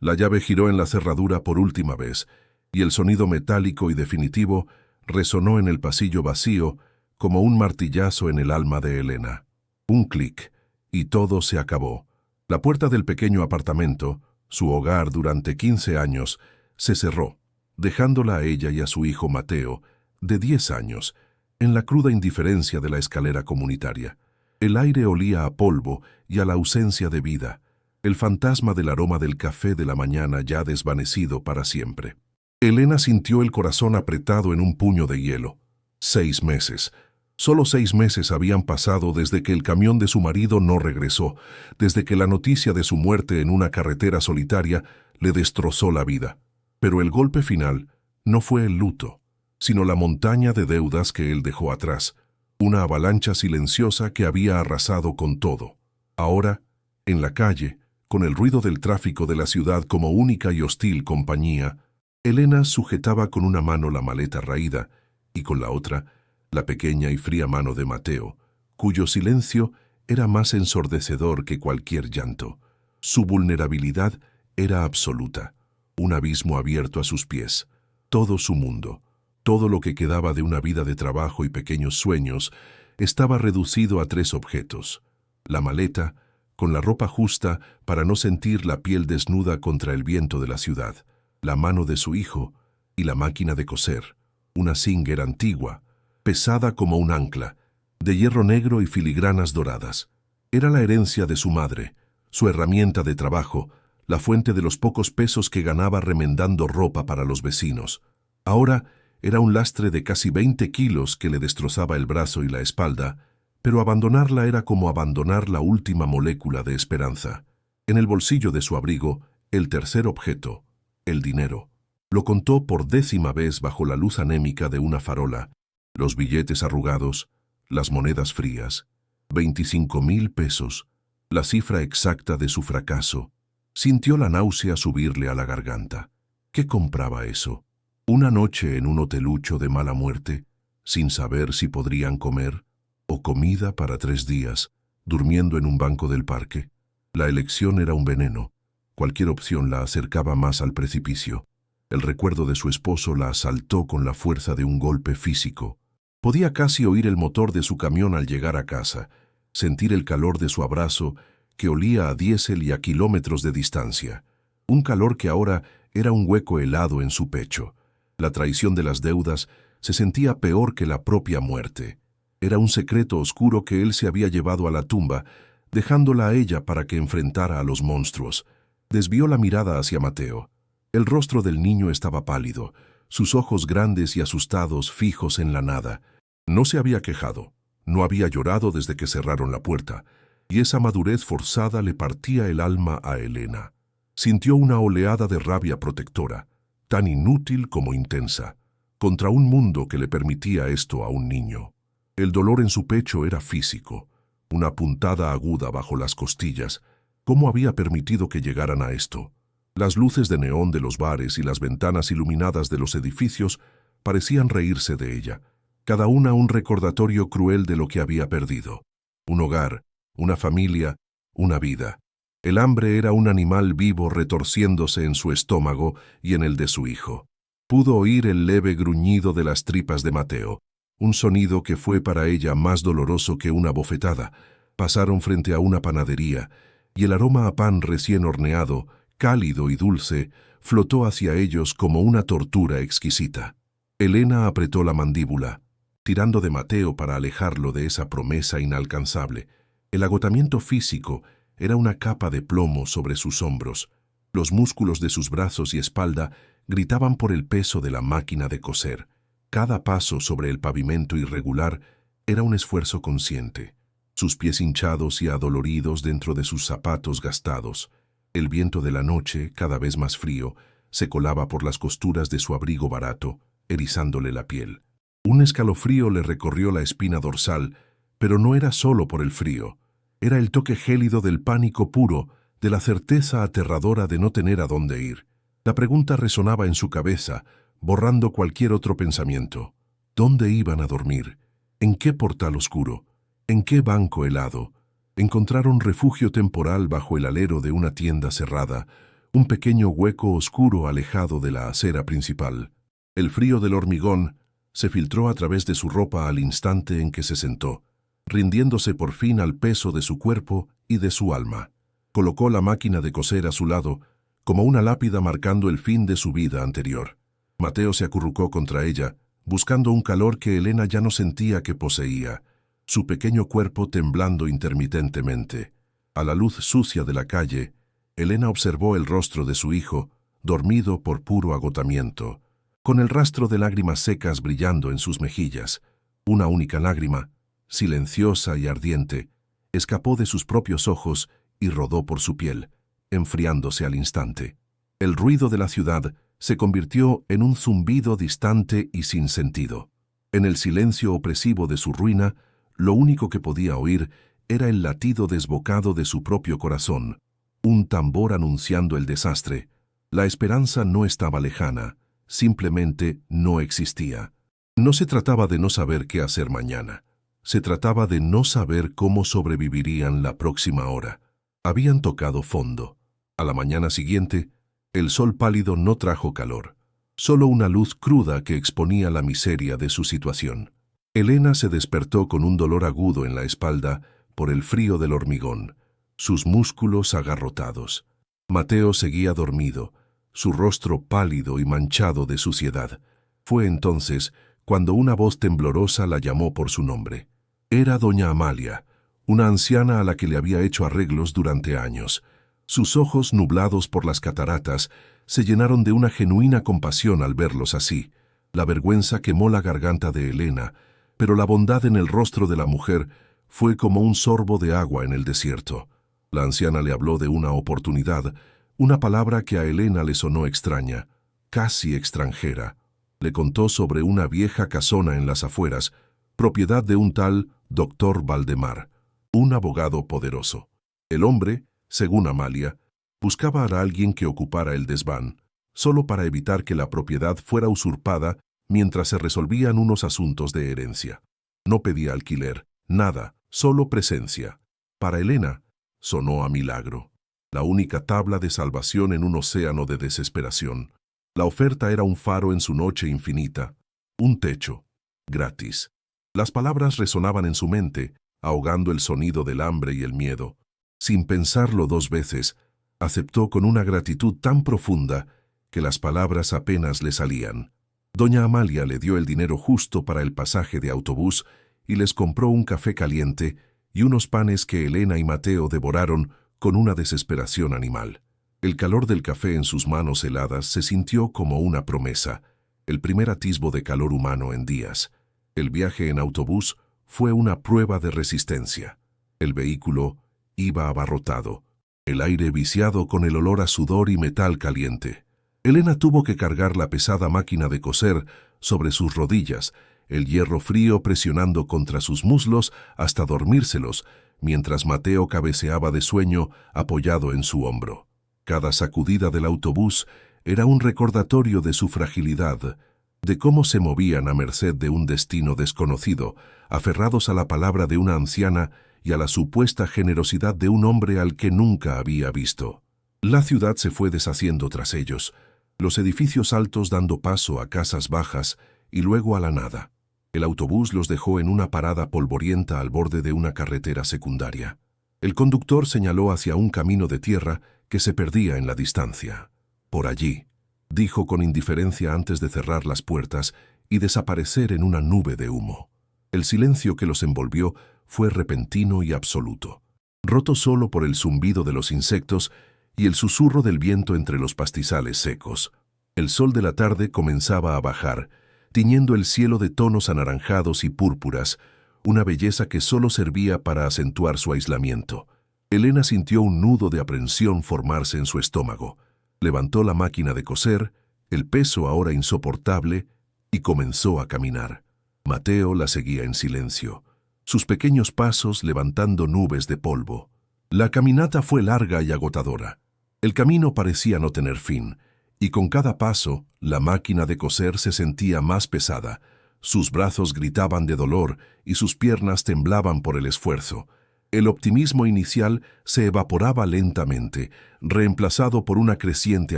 La llave giró en la cerradura por última vez, y el sonido metálico y definitivo resonó en el pasillo vacío como un martillazo en el alma de Elena. Un clic, y todo se acabó. La puerta del pequeño apartamento, su hogar durante 15 años, se cerró, dejándola a ella y a su hijo Mateo, de 10 años, en la cruda indiferencia de la escalera comunitaria. El aire olía a polvo y a la ausencia de vida, el fantasma del aroma del café de la mañana ya desvanecido para siempre. Elena sintió el corazón apretado en un puño de hielo. 6 meses. Solo 6 meses habían pasado desde que el camión de su marido no regresó, desde que la noticia de su muerte en una carretera solitaria le destrozó la vida. Pero el golpe final no fue el luto, sino la montaña de deudas que él dejó atrás, una avalancha silenciosa que había arrasado con todo. Ahora, en la calle, con el ruido del tráfico de la ciudad como única y hostil compañía, Elena sujetaba con una mano la maleta raída y con la otra la pequeña y fría mano de Mateo, cuyo silencio era más ensordecedor que cualquier llanto. Su vulnerabilidad era absoluta, un abismo abierto a sus pies. Todo su mundo, todo lo que quedaba de una vida de trabajo y pequeños sueños, estaba reducido a 3 objetos: la maleta, con la ropa justa para no sentir la piel desnuda contra el viento de la ciudad, la mano de su hijo y la máquina de coser, una Singer antigua, pesada como un ancla, de hierro negro y filigranas doradas. Era la herencia de su madre, su herramienta de trabajo, la fuente de los pocos pesos que ganaba remendando ropa para los vecinos. Ahora era un lastre de casi 20 kilos que le destrozaba el brazo y la espalda, pero abandonarla era como abandonar la última molécula de esperanza. En el bolsillo de su abrigo, el tercer objeto, el dinero. Lo contó por 10ª vez bajo la luz anémica de una farola. Los billetes arrugados, las monedas frías, 25,000 pesos, la cifra exacta de su fracaso. Sintió la náusea subirle a la garganta. ¿Qué compraba eso? ¿Una noche en un hotelucho de mala muerte, sin saber si podrían comer? ¿O comida para 3 días, durmiendo en un banco del parque? La elección era un veneno. Cualquier opción la acercaba más al precipicio. El recuerdo de su esposo la asaltó con la fuerza de un golpe físico. Podía casi oír el motor de su camión al llegar a casa, sentir el calor de su abrazo, que olía a diésel y a kilómetros de distancia. Un calor que ahora era un hueco helado en su pecho. La traición de las deudas se sentía peor que la propia muerte. Era un secreto oscuro que él se había llevado a la tumba, dejándola a ella para que enfrentara a los monstruos. Desvió la mirada hacia Mateo. El rostro del niño estaba pálido, sus ojos grandes y asustados fijos en la nada. No se había quejado, no había llorado desde que cerraron la puerta, y esa madurez forzada le partía el alma a Elena. Sintió una oleada de rabia protectora, tan inútil como intensa, contra un mundo que le permitía esto a un niño. El dolor en su pecho era físico, una puntada aguda bajo las costillas. ¿Cómo había permitido que llegaran a esto? Las luces de neón de los bares y las ventanas iluminadas de los edificios parecían reírse de ella, cada una un recordatorio cruel de lo que había perdido. Un hogar, una familia, una vida. El hambre era un animal vivo retorciéndose en su estómago y en el de su hijo. Pudo oír el leve gruñido de las tripas de Mateo, un sonido que fue para ella más doloroso que una bofetada. Pasaron frente a una panadería, y el aroma a pan recién horneado, cálido y dulce, flotó hacia ellos como una tortura exquisita. Elena apretó la mandíbula, tirando de Mateo para alejarlo de esa promesa inalcanzable. El agotamiento físico era una capa de plomo sobre sus hombros. Los músculos de sus brazos y espalda gritaban por el peso de la máquina de coser. Cada paso sobre el pavimento irregular era un esfuerzo consciente. Sus pies hinchados y adoloridos dentro de sus zapatos gastados. El viento de la noche, cada vez más frío, se colaba por las costuras de su abrigo barato, erizándole la piel. Un escalofrío le recorrió la espina dorsal, pero no era solo por el frío. Era el toque gélido del pánico puro, de la certeza aterradora de no tener a dónde ir. La pregunta resonaba en su cabeza, borrando cualquier otro pensamiento. ¿Dónde iban a dormir? ¿En qué portal oscuro? ¿En qué banco helado? Encontraron refugio temporal bajo el alero de una tienda cerrada, un pequeño hueco oscuro alejado de la acera principal. El frío del hormigón se filtró a través de su ropa al instante en que se sentó, rindiéndose por fin al peso de su cuerpo y de su alma. Colocó la máquina de coser a su lado, como una lápida marcando el fin de su vida anterior. Mateo se acurrucó contra ella, buscando un calor que Elena ya no sentía que poseía, su pequeño cuerpo temblando intermitentemente. A la luz sucia de la calle, Elena observó el rostro de su hijo, dormido por puro agotamiento, con el rastro de lágrimas secas brillando en sus mejillas. Una única lágrima, silenciosa y ardiente, escapó de sus propios ojos y rodó por su piel, enfriándose al instante. El ruido de la ciudad se convirtió en un zumbido distante y sin sentido. En el silencio opresivo de su ruina, lo único que podía oír era el latido desbocado de su propio corazón, un tambor anunciando el desastre. La esperanza no estaba lejana, simplemente no existía. No se trataba de no saber qué hacer mañana. Se trataba de no saber cómo sobrevivirían la próxima hora. Habían tocado fondo. A la mañana siguiente, el sol pálido no trajo calor, solo una luz cruda que exponía la miseria de su situación. Elena se despertó con un dolor agudo en la espalda por el frío del hormigón, sus músculos agarrotados. Mateo seguía dormido, su rostro pálido y manchado de suciedad. Fue entonces cuando una voz temblorosa la llamó por su nombre. Era doña Amalia, una anciana a la que le había hecho arreglos durante años. Sus ojos, nublados por las cataratas, se llenaron de una genuina compasión al verlos así. La vergüenza quemó la garganta de Elena, pero la bondad en el rostro de la mujer fue como un sorbo de agua en el desierto. La anciana le habló de una oportunidad, una palabra que a Elena le sonó extraña, casi extranjera. Le contó sobre una vieja casona en las afueras, propiedad de un tal doctor Valdemar, un abogado poderoso. El hombre, según Amalia, buscaba a alguien que ocupara el desván, solo para evitar que la propiedad fuera usurpada mientras se resolvían unos asuntos de herencia. No pedía alquiler, nada, solo presencia. Para Elena, sonó a milagro, la única tabla de salvación en un océano de desesperación. La oferta era un faro en su noche infinita, un techo, gratis. Las palabras resonaban en su mente, ahogando el sonido del hambre y el miedo. Sin pensarlo dos veces, aceptó con una gratitud tan profunda que las palabras apenas le salían. Doña Amalia le dio el dinero justo para el pasaje de autobús y les compró un café caliente y unos panes que Elena y Mateo devoraron con una desesperación animal. El calor del café en sus manos heladas se sintió como una promesa, el primer atisbo de calor humano en días. El viaje en autobús fue una prueba de resistencia. El vehículo iba abarrotado, el aire viciado con el olor a sudor y metal caliente. Elena tuvo que cargar la pesada máquina de coser sobre sus rodillas, el hierro frío presionando contra sus muslos hasta dormírselos, mientras Mateo cabeceaba de sueño apoyado en su hombro. Cada sacudida del autobús era un recordatorio de su fragilidad, de cómo se movían a merced de un destino desconocido, aferrados a la palabra de una anciana y a la supuesta generosidad de un hombre al que nunca había visto. La ciudad se fue deshaciendo tras ellos, los edificios altos dando paso a casas bajas y luego a la nada. El autobús los dejó en una parada polvorienta al borde de una carretera secundaria. El conductor señaló hacia un camino de tierra que se perdía en la distancia. «Por allí», dijo con indiferencia antes de cerrar las puertas y desaparecer en una nube de humo. El silencio que los envolvió fue repentino y absoluto, roto solo por el zumbido de los insectos y el susurro del viento entre los pastizales secos. El sol de la tarde comenzaba a bajar, tiñendo el cielo de tonos anaranjados y púrpuras, una belleza que solo servía para acentuar su aislamiento. Elena sintió un nudo de aprensión formarse en su estómago. Levantó la máquina de coser, el peso ahora insoportable, y comenzó a caminar. Mateo la seguía en silencio, sus pequeños pasos levantando nubes de polvo. La caminata fue larga y agotadora. El camino parecía no tener fin, y con cada paso, la máquina de coser se sentía más pesada. Sus brazos gritaban de dolor y sus piernas temblaban por el esfuerzo. El optimismo inicial se evaporaba lentamente, reemplazado por una creciente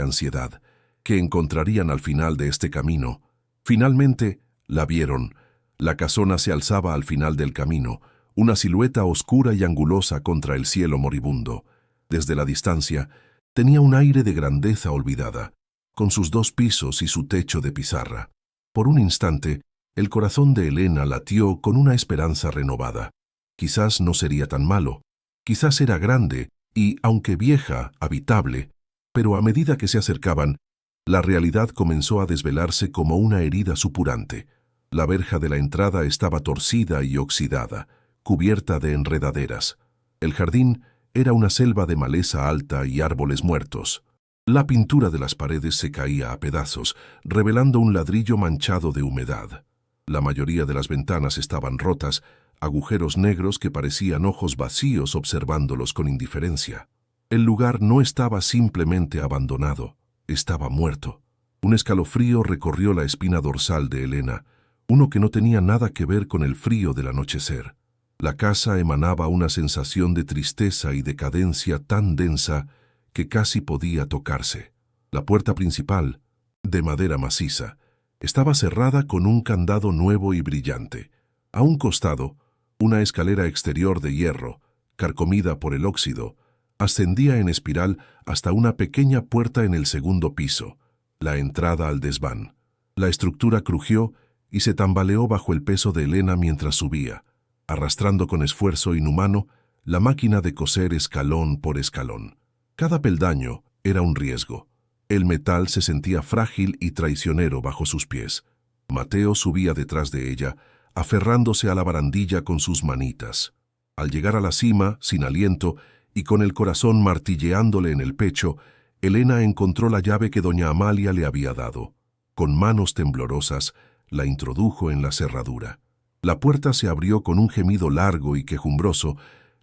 ansiedad, que encontrarían al final de este camino. Finalmente, la vieron. La casona se alzaba al final del camino, una silueta oscura y angulosa contra el cielo moribundo. Desde la distancia, tenía un aire de grandeza olvidada, con sus 2 pisos y su techo de pizarra. Por un instante, el corazón de Elena latió con una esperanza renovada. Quizás no sería tan malo, quizás era grande y, aunque vieja, habitable, pero a medida que se acercaban, la realidad comenzó a desvelarse como una herida supurante. La verja de la entrada estaba torcida y oxidada, cubierta de enredaderas. El jardín era una selva de maleza alta y árboles muertos. La pintura de las paredes se caía a pedazos, revelando un ladrillo manchado de humedad. La mayoría de las ventanas estaban rotas, agujeros negros que parecían ojos vacíos observándolos con indiferencia. El lugar no estaba simplemente abandonado, estaba muerto. Un escalofrío recorrió la espina dorsal de Elena, uno que no tenía nada que ver con el frío del anochecer. La casa emanaba una sensación de tristeza y decadencia tan densa que casi podía tocarse. La puerta principal, de madera maciza, estaba cerrada con un candado nuevo y brillante. A un costado, una escalera exterior de hierro, carcomida por el óxido, ascendía en espiral hasta una pequeña puerta en el segundo piso, la entrada al desván. La estructura crujió y se tambaleó bajo el peso de Elena mientras subía, arrastrando con esfuerzo inhumano la máquina de coser escalón por escalón. Cada peldaño era un riesgo. El metal se sentía frágil y traicionero bajo sus pies. Mateo subía detrás de ella, aferrándose a la barandilla con sus manitas. Al llegar a la cima, sin aliento y con el corazón martilleándole en el pecho, Elena encontró la llave que doña Amalia le había dado. Con manos temblorosas, la introdujo en la cerradura. La puerta se abrió con un gemido largo y quejumbroso,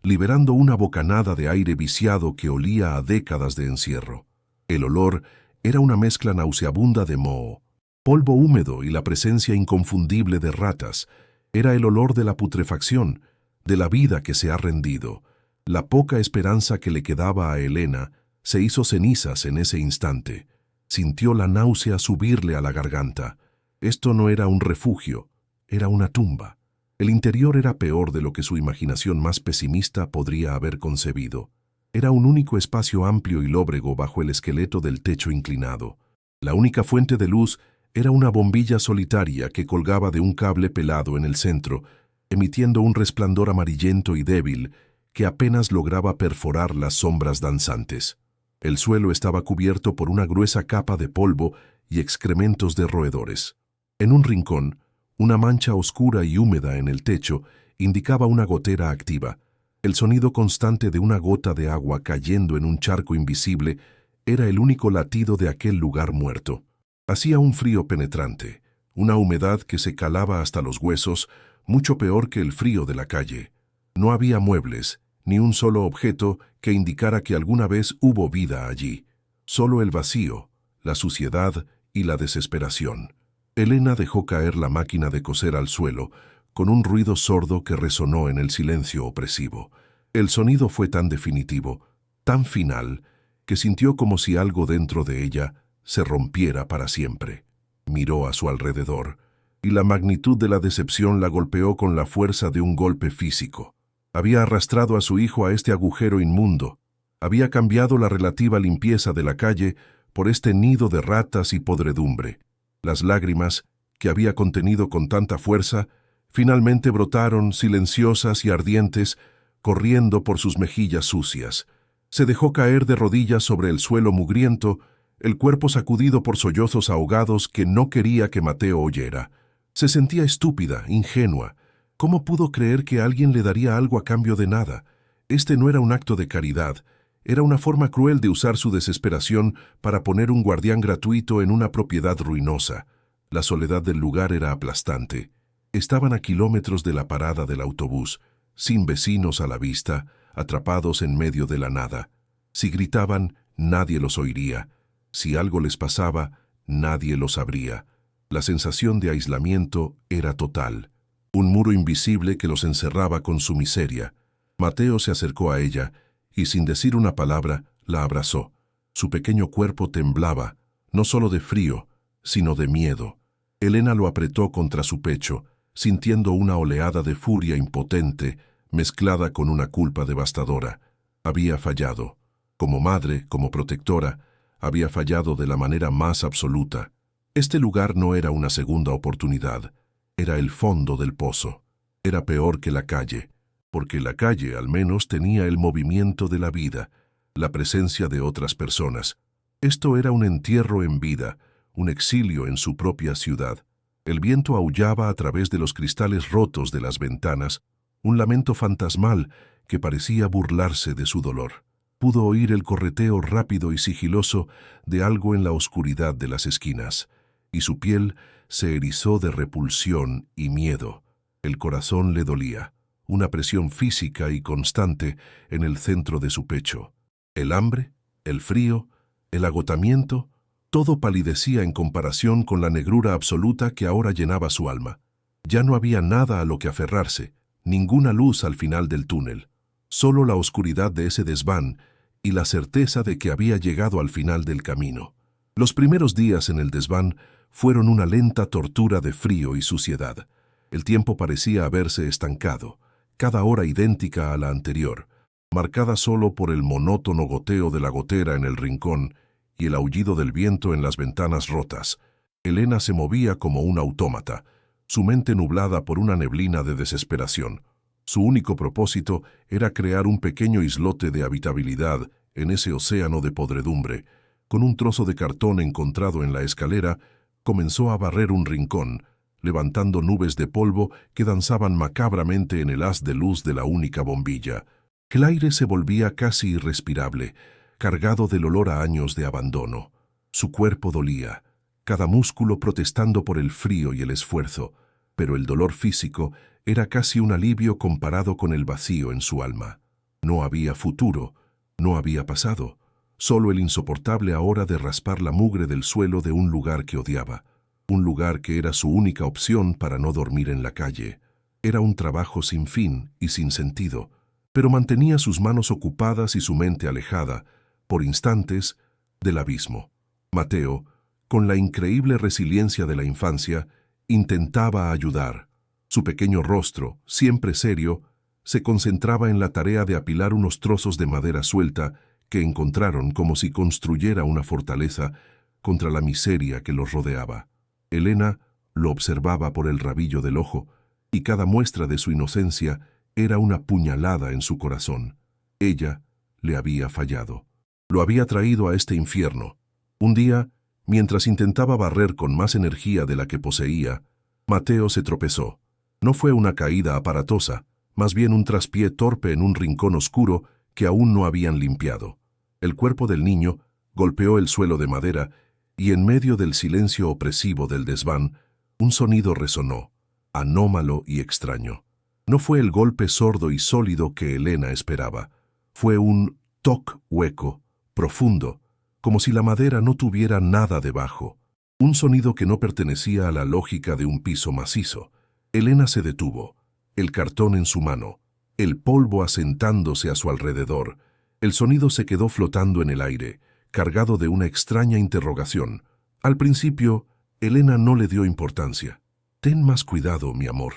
liberando una bocanada de aire viciado que olía a décadas de encierro. El olor era una mezcla nauseabunda de moho, polvo húmedo y la presencia inconfundible de ratas. Era el olor de la putrefacción, de la vida que se ha rendido. La poca esperanza que le quedaba a Elena se hizo cenizas en ese instante. Sintió la náusea subirle a la garganta. Esto no era un refugio, era una tumba. El interior era peor de lo que su imaginación más pesimista podría haber concebido. Era un único espacio amplio y lóbrego bajo el esqueleto del techo inclinado. La única fuente de luz era una bombilla solitaria que colgaba de un cable pelado en el centro, emitiendo un resplandor amarillento y débil que apenas lograba perforar las sombras danzantes. El suelo estaba cubierto por una gruesa capa de polvo y excrementos de roedores. En un rincón, una mancha oscura y húmeda en el techo indicaba una gotera activa. El sonido constante de una gota de agua cayendo en un charco invisible era el único latido de aquel lugar muerto. Hacía un frío penetrante, una humedad que se calaba hasta los huesos, mucho peor que el frío de la calle. No había muebles, ni un solo objeto que indicara que alguna vez hubo vida allí. Solo el vacío, la suciedad y la desesperación. Elena dejó caer la máquina de coser al suelo, con un ruido sordo que resonó en el silencio opresivo. El sonido fue tan definitivo, tan final, que sintió como si algo dentro de ella se rompiera para siempre. Miró a su alrededor, y la magnitud de la decepción la golpeó con la fuerza de un golpe físico. Había arrastrado a su hijo a este agujero inmundo. Había cambiado la relativa limpieza de la calle por este nido de ratas y podredumbre. Las lágrimas, que había contenido con tanta fuerza, finalmente brotaron, silenciosas y ardientes, corriendo por sus mejillas sucias. Se dejó caer de rodillas sobre el suelo mugriento, el cuerpo sacudido por sollozos ahogados que no quería que Mateo oyera. Se sentía estúpida, ingenua. ¿Cómo pudo creer que alguien le daría algo a cambio de nada? Este no era un acto de caridad. Era una forma cruel de usar su desesperación para poner un guardián gratuito en una propiedad ruinosa. La soledad del lugar era aplastante. Estaban a kilómetros de la parada del autobús, sin vecinos a la vista, atrapados en medio de la nada. Si gritaban, nadie los oiría. Si algo les pasaba, nadie lo sabría. La sensación de aislamiento era total. Un muro invisible que los encerraba con su miseria. Mateo se acercó a ella y, sin decir una palabra, la abrazó. Su pequeño cuerpo temblaba, no solo de frío, sino de miedo. Elena lo apretó contra su pecho, sintiendo una oleada de furia impotente, mezclada con una culpa devastadora. Había fallado. Como madre, como protectora, había fallado de la manera más absoluta. Este lugar no era una segunda oportunidad, era el fondo del pozo. Era peor que la calle, porque la calle al menos tenía el movimiento de la vida, la presencia de otras personas. Esto era un entierro en vida, un exilio en su propia ciudad. El viento aullaba a través de los cristales rotos de las ventanas, un lamento fantasmal que parecía burlarse de su dolor. Pudo oír el correteo rápido y sigiloso de algo en la oscuridad de las esquinas, y su piel se erizó de repulsión y miedo. El corazón le dolía, una presión física y constante en el centro de su pecho. El hambre, el frío, el agotamiento, todo palidecía en comparación con la negrura absoluta que ahora llenaba su alma. Ya no había nada a lo que aferrarse, ninguna luz al final del túnel, solo la oscuridad de ese desván y la certeza de que había llegado al final del camino. Los primeros días en el desván fueron una lenta tortura de frío y suciedad. El tiempo parecía haberse estancado, cada hora idéntica a la anterior, marcada solo por el monótono goteo de la gotera en el rincón y el aullido del viento en las ventanas rotas. Elena se movía como un autómata, su mente nublada por una neblina de desesperación. Su único propósito era crear un pequeño islote de habitabilidad en ese océano de podredumbre. Con un trozo de cartón encontrado en la escalera, comenzó a barrer un rincón, levantando nubes de polvo que danzaban macabramente en el haz de luz de la única bombilla. El aire se volvía casi irrespirable, cargado del olor a años de abandono. Su cuerpo dolía, cada músculo protestando por el frío y el esfuerzo, pero el dolor físico era casi un alivio comparado con el vacío en su alma. No había futuro, no había pasado, solo el insoportable ahora de raspar la mugre del suelo de un lugar que odiaba, un lugar que era su única opción para no dormir en la calle. Era un trabajo sin fin y sin sentido, pero mantenía sus manos ocupadas y su mente alejada, por instantes, del abismo. Mateo, con la increíble resiliencia de la infancia, intentaba ayudar. Su pequeño rostro, siempre serio, se concentraba en la tarea de apilar unos trozos de madera suelta que encontraron como si construyera una fortaleza contra la miseria que los rodeaba. Elena lo observaba por el rabillo del ojo, y cada muestra de su inocencia era una puñalada en su corazón. Ella le había fallado. Lo había traído a este infierno. Un día, mientras intentaba barrer con más energía de la que poseía, Mateo se tropezó. No fue una caída aparatosa, más bien un traspié torpe en un rincón oscuro que aún no habían limpiado. El cuerpo del niño golpeó el suelo de madera y en medio del silencio opresivo del desván, un sonido resonó, anómalo y extraño. No fue el golpe sordo y sólido que Elena esperaba. Fue un toc hueco, profundo, como si la madera no tuviera nada debajo. Un sonido que no pertenecía a la lógica de un piso macizo. Elena se detuvo, el cartón en su mano, el polvo asentándose a su alrededor. El sonido se quedó flotando en el aire, cargado de una extraña interrogación. Al principio, Elena no le dio importancia. «Ten más cuidado, mi amor»,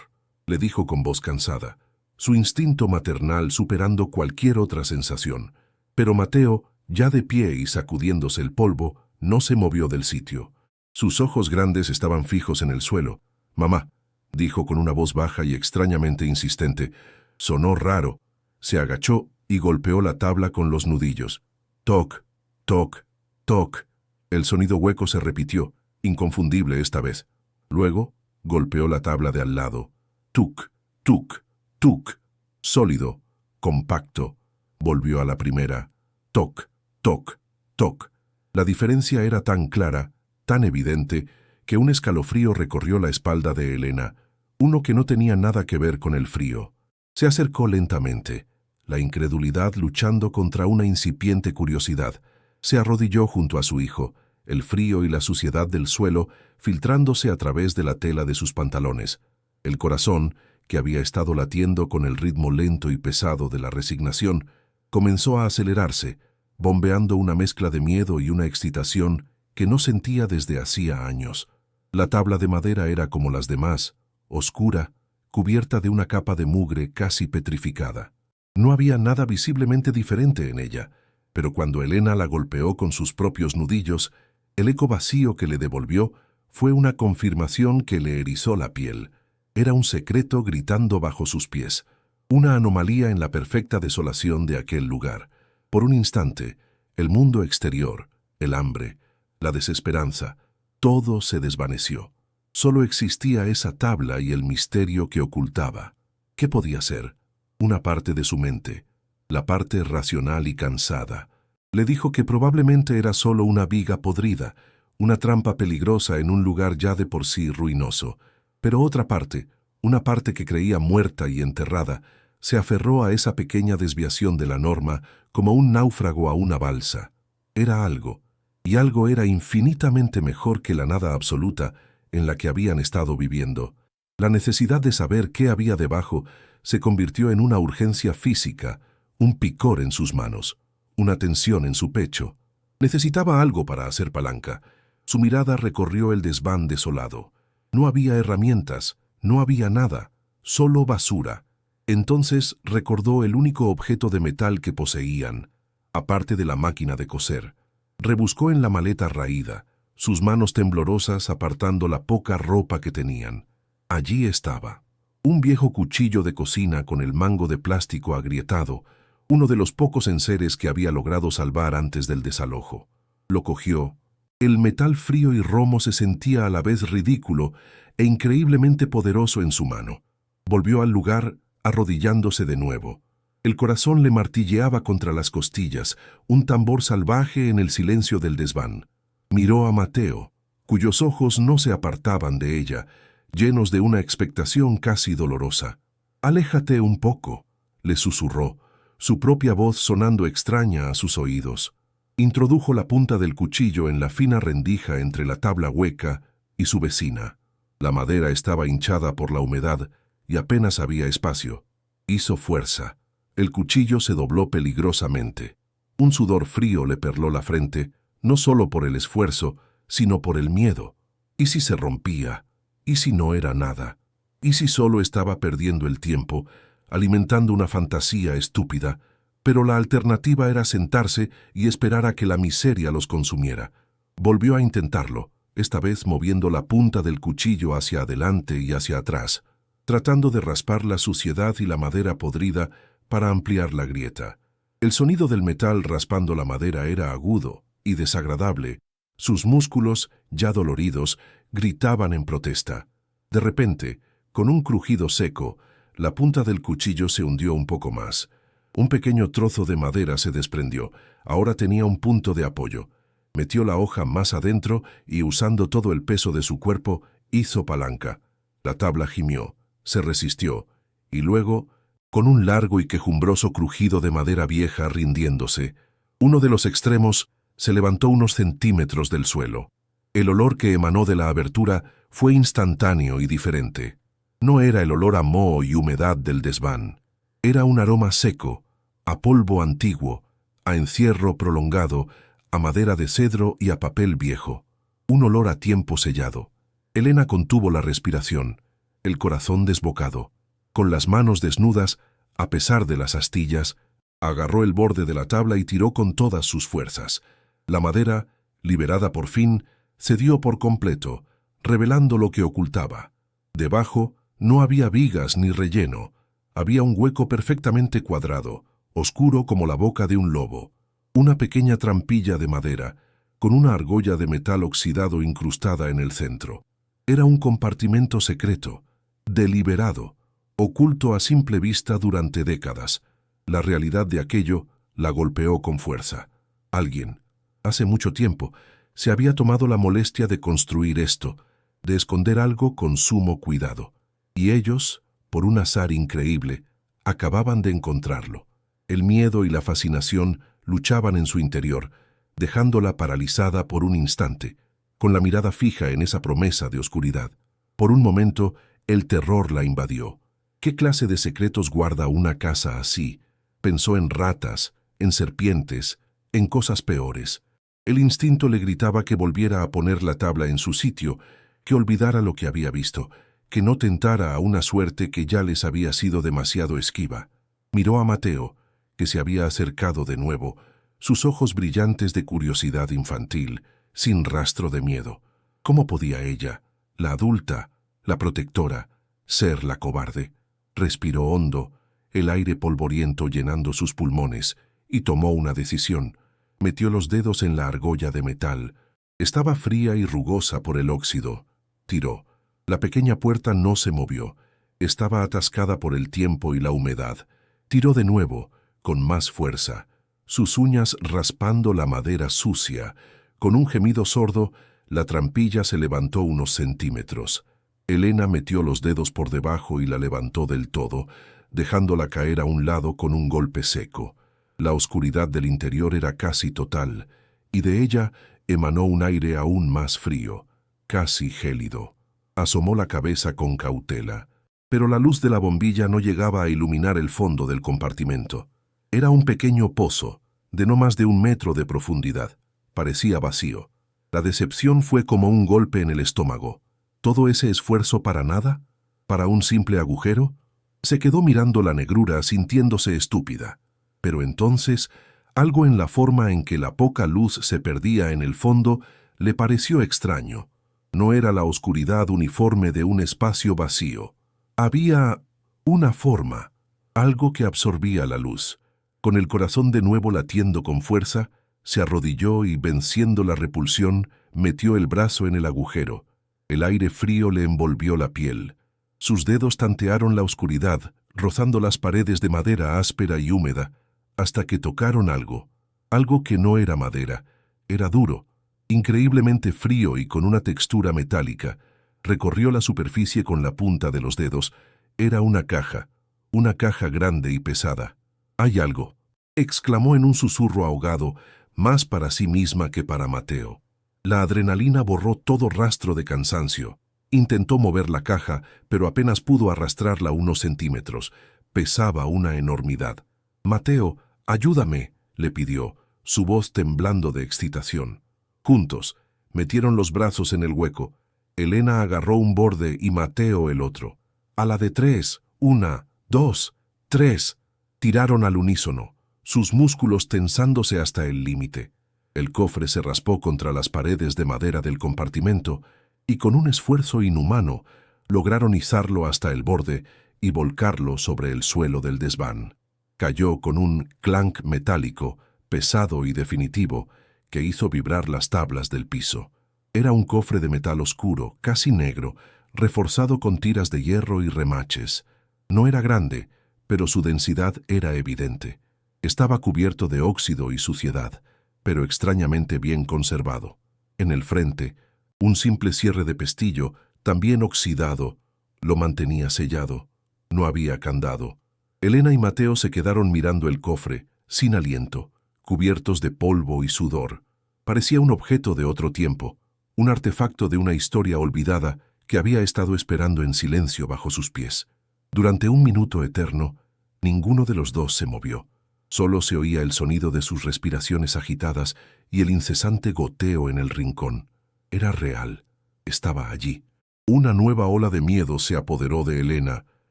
le dijo con voz cansada, su instinto maternal superando cualquier otra sensación. Pero Mateo, ya de pie y sacudiéndose el polvo, no se movió del sitio. Sus ojos grandes estaban fijos en el suelo. «Mamá», dijo con una voz baja y extrañamente insistente. Sonó raro. Se agachó y golpeó la tabla con los nudillos. Toc, toc, toc. El sonido hueco se repitió, inconfundible esta vez. Luego, golpeó la tabla de al lado. Tuc, tuc, tuc. Sólido, compacto. Volvió a la primera. Toc, toc, toc. La diferencia era tan clara, tan evidente, que un escalofrío recorrió la espalda de Elena, uno que no tenía nada que ver con el frío. Se acercó lentamente, la incredulidad luchando contra una incipiente curiosidad. Se arrodilló junto a su hijo, el frío y la suciedad del suelo filtrándose a través de la tela de sus pantalones. El corazón, que había estado latiendo con el ritmo lento y pesado de la resignación, comenzó a acelerarse, bombeando una mezcla de miedo y una excitación que no sentía desde hacía años. La tabla de madera era como las demás, oscura, cubierta de una capa de mugre casi petrificada. No había nada visiblemente diferente en ella, pero cuando Elena la golpeó con sus propios nudillos, el eco vacío que le devolvió fue una confirmación que le erizó la piel. Era un secreto gritando bajo sus pies, una anomalía en la perfecta desolación de aquel lugar. Por un instante, el mundo exterior, el hambre, la desesperanza, todo se desvaneció. Solo existía esa tabla y el misterio que ocultaba. ¿Qué podía ser? Una parte de su mente, la parte racional y cansada, le dijo que probablemente era solo una viga podrida, una trampa peligrosa en un lugar ya de por sí ruinoso. Pero otra parte, una parte que creía muerta y enterrada, se aferró a esa pequeña desviación de la norma como un náufrago a una balsa. Era algo, y algo era infinitamente mejor que la nada absoluta en la que habían estado viviendo. La necesidad de saber qué había debajo se convirtió en una urgencia física, un picor en sus manos, una tensión en su pecho. Necesitaba algo para hacer palanca. Su mirada recorrió el desván desolado. No había herramientas, no había nada, solo basura. Entonces recordó el único objeto de metal que poseían, aparte de la máquina de coser. Rebuscó en la maleta raída, sus manos temblorosas apartando la poca ropa que tenían. Allí estaba, un viejo cuchillo de cocina con el mango de plástico agrietado, uno de los pocos enseres que había logrado salvar antes del desalojo. Lo cogió. El metal frío y romo se sentía a la vez ridículo e increíblemente poderoso en su mano. Volvió al lugar, arrodillándose de nuevo. El corazón le martilleaba contra las costillas, un tambor salvaje en el silencio del desván. Miró a Mateo, cuyos ojos no se apartaban de ella, llenos de una expectación casi dolorosa. «Aléjate un poco», le susurró, su propia voz sonando extraña a sus oídos. Introdujo la punta del cuchillo en la fina rendija entre la tabla hueca y su vecina. La madera estaba hinchada por la humedad y apenas había espacio. Hizo fuerza. El cuchillo se dobló peligrosamente. Un sudor frío le perló la frente, no solo por el esfuerzo, sino por el miedo. ¿Y si se rompía? ¿Y si no era nada? ¿Y si solo estaba perdiendo el tiempo, alimentando una fantasía estúpida? Pero la alternativa era sentarse y esperar a que la miseria los consumiera. Volvió a intentarlo, esta vez moviendo la punta del cuchillo hacia adelante y hacia atrás, tratando de raspar la suciedad y la madera podrida para ampliar la grieta. El sonido del metal raspando la madera era agudo y desagradable. Sus músculos, ya doloridos, gritaban en protesta. De repente, con un crujido seco, la punta del cuchillo se hundió un poco más. Un pequeño trozo de madera se desprendió. Ahora tenía un punto de apoyo. Metió la hoja más adentro y, usando todo el peso de su cuerpo, hizo palanca. La tabla gimió, se resistió, y luego, con un largo y quejumbroso crujido de madera vieja rindiéndose, uno de los extremos se levantó unos centímetros del suelo. El olor que emanó de la abertura fue instantáneo y diferente. No era el olor a moho y humedad del desván. Era un aroma seco, a polvo antiguo, a encierro prolongado, a madera de cedro y a papel viejo. Un olor a tiempo sellado. Elena contuvo la respiración, el corazón desbocado. Con las manos desnudas, a pesar de las astillas, agarró el borde de la tabla y tiró con todas sus fuerzas. La madera, liberada por fin, cedió por completo, revelando lo que ocultaba. Debajo no había vigas ni relleno. Había un hueco perfectamente cuadrado, oscuro como la boca de un lobo. Una pequeña trampilla de madera, con una argolla de metal oxidado incrustada en el centro. Era un compartimento secreto, deliberado, oculto a simple vista durante décadas. La realidad de aquello la golpeó con fuerza. Alguien, hace mucho tiempo, se había tomado la molestia de construir esto, de esconder algo con sumo cuidado. Y ellos, por un azar increíble, acababan de encontrarlo. El miedo y la fascinación luchaban en su interior, dejándola paralizada por un instante, con la mirada fija en esa promesa de oscuridad. Por un momento, el terror la invadió. ¿Qué clase de secretos guarda una casa así? Pensó en ratas, en serpientes, en cosas peores. El instinto le gritaba que volviera a poner la tabla en su sitio, que olvidara lo que había visto, que no tentara a una suerte que ya les había sido demasiado esquiva. Miró a Mateo, que se había acercado de nuevo, sus ojos brillantes de curiosidad infantil, sin rastro de miedo. ¿Cómo podía ella, la adulta, la protectora, ser la cobarde? Respiró hondo, el aire polvoriento llenando sus pulmones, y tomó una decisión. Metió los dedos en la argolla de metal. Estaba fría y rugosa por el óxido. Tiró. La pequeña puerta no se movió. Estaba atascada por el tiempo y la humedad. Tiró de nuevo, con más fuerza, sus uñas raspando la madera sucia. Con un gemido sordo, la trampilla se levantó unos centímetros. Elena metió los dedos por debajo y la levantó del todo, dejándola caer a un lado con un golpe seco. La oscuridad del interior era casi total, y de ella emanó un aire aún más frío, casi gélido. Asomó la cabeza con cautela, pero la luz de la bombilla no llegaba a iluminar el fondo del compartimento. Era un pequeño pozo, de no más de 1 metro de profundidad. Parecía vacío. La decepción fue como un golpe en el estómago. ¿Todo ese esfuerzo para nada? ¿Para un simple agujero? Se quedó mirando la negrura, sintiéndose estúpida. Pero entonces, algo en la forma en que la poca luz se perdía en el fondo le pareció extraño. No era la oscuridad uniforme de un espacio vacío. Había una forma, algo que absorbía la luz. Con el corazón de nuevo latiendo con fuerza, se arrodilló y, venciendo la repulsión, metió el brazo en el agujero. El aire frío le envolvió la piel. Sus dedos tantearon la oscuridad, rozando las paredes de madera áspera y húmeda, hasta que tocaron algo. Algo que no era madera, era duro, increíblemente frío y con una textura metálica. Recorrió la superficie con la punta de los dedos. Era una caja grande y pesada. «Hay algo», exclamó en un susurro ahogado, más para sí misma que para Mateo. La adrenalina borró todo rastro de cansancio. Intentó mover la caja, pero apenas pudo arrastrarla unos centímetros. Pesaba una enormidad. «Mateo, ayúdame», le pidió, su voz temblando de excitación. Juntos, metieron los brazos en el hueco. Elena agarró un borde y Mateo el otro. A la de 3, 1, 2, 3. Tiraron al unísono, sus músculos tensándose hasta el límite. El cofre se raspó contra las paredes de madera del compartimento y con un esfuerzo inhumano lograron izarlo hasta el borde y volcarlo sobre el suelo del desván. Cayó con un clank metálico, pesado y definitivo, que hizo vibrar las tablas del piso. Era un cofre de metal oscuro, casi negro, reforzado con tiras de hierro y remaches. No era grande, pero su densidad era evidente. Estaba cubierto de óxido y suciedad, pero extrañamente bien conservado. En el frente, un simple cierre de pestillo, también oxidado, lo mantenía sellado. No había candado. Elena y Mateo se quedaron mirando el cofre, sin aliento, cubiertos de polvo y sudor. Parecía un objeto de otro tiempo, un artefacto de una historia olvidada que había estado esperando en silencio bajo sus pies. Durante un minuto eterno, ninguno de los dos se movió. Solo se oía el sonido de sus respiraciones agitadas y el incesante goteo en el rincón. Era real. Estaba allí. Una nueva ola de miedo se apoderó de Elena.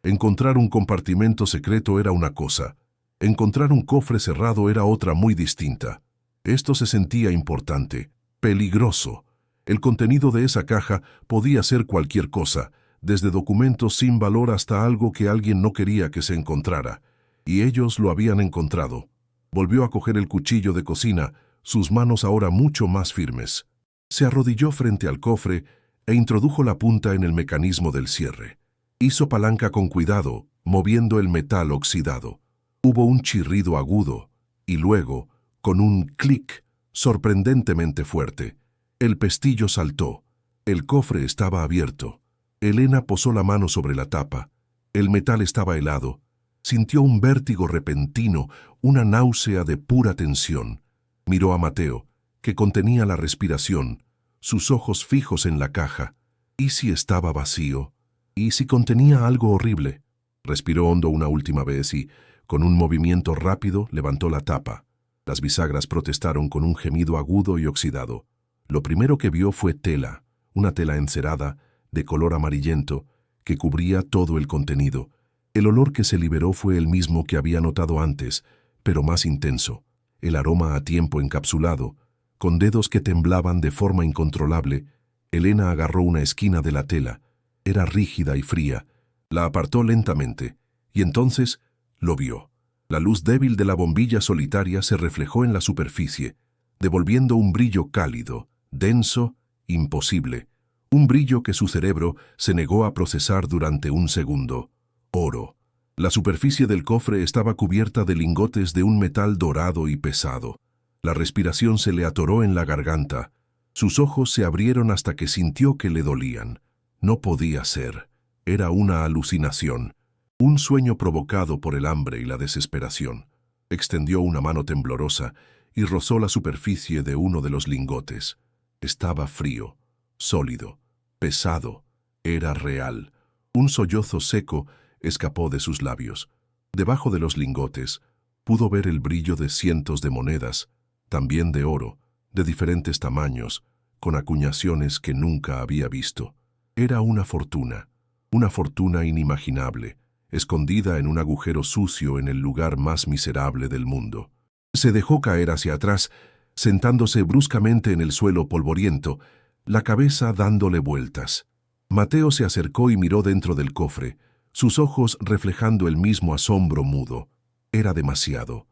Encontrar un compartimento secreto era una cosa. Encontrar un cofre cerrado era otra muy distinta. Esto se sentía importante, peligroso. El contenido de esa caja podía ser cualquier cosa, desde documentos sin valor hasta algo que alguien no quería que se encontrara. Y ellos lo habían encontrado. Volvió a coger el cuchillo de cocina, sus manos ahora mucho más firmes. Se arrodilló frente al cofre e introdujo la punta en el mecanismo del cierre. Hizo palanca con cuidado, moviendo el metal oxidado. Hubo un chirrido agudo, y luego, con un clic sorprendentemente fuerte, el pestillo saltó. El cofre estaba abierto. Elena posó la mano sobre la tapa. El metal estaba helado. Sintió un vértigo repentino, una náusea de pura tensión. Miró a Mateo, que contenía la respiración, sus ojos fijos en la caja. ¿Y si estaba vacío? ¿Y si contenía algo horrible? Respiró hondo una última vez y, con un movimiento rápido, levantó la tapa. Las bisagras protestaron con un gemido agudo y oxidado. Lo primero que vio fue tela, una tela encerada, de color amarillento, que cubría todo el contenido. El olor que se liberó fue el mismo que había notado antes, pero más intenso. El aroma a tiempo encapsulado. Con dedos que temblaban de forma incontrolable, Elena agarró una esquina de la tela. Era rígida y fría. La apartó lentamente, y entonces lo vio. La luz débil de la bombilla solitaria se reflejó en la superficie, devolviendo un brillo cálido, denso, imposible. Un brillo que su cerebro se negó a procesar durante un segundo. Oro. La superficie del cofre estaba cubierta de lingotes de un metal dorado y pesado. La respiración se le atoró en la garganta. Sus ojos se abrieron hasta que sintió que le dolían. No podía ser. Era una alucinación. Un sueño provocado por el hambre y la desesperación. Extendió una mano temblorosa y rozó la superficie de uno de los lingotes. Estaba frío, sólido, pesado. Era real. Un sollozo seco escapó de sus labios. Debajo de los lingotes pudo ver el brillo de cientos de monedas, también de oro, de diferentes tamaños, con acuñaciones que nunca había visto. Era una fortuna inimaginable, escondida en un agujero sucio en el lugar más miserable del mundo. Se dejó caer hacia atrás, sentándose bruscamente en el suelo polvoriento, la cabeza dándole vueltas. Mateo se acercó y miró dentro del cofre, sus ojos reflejando el mismo asombro mudo. Era demasiado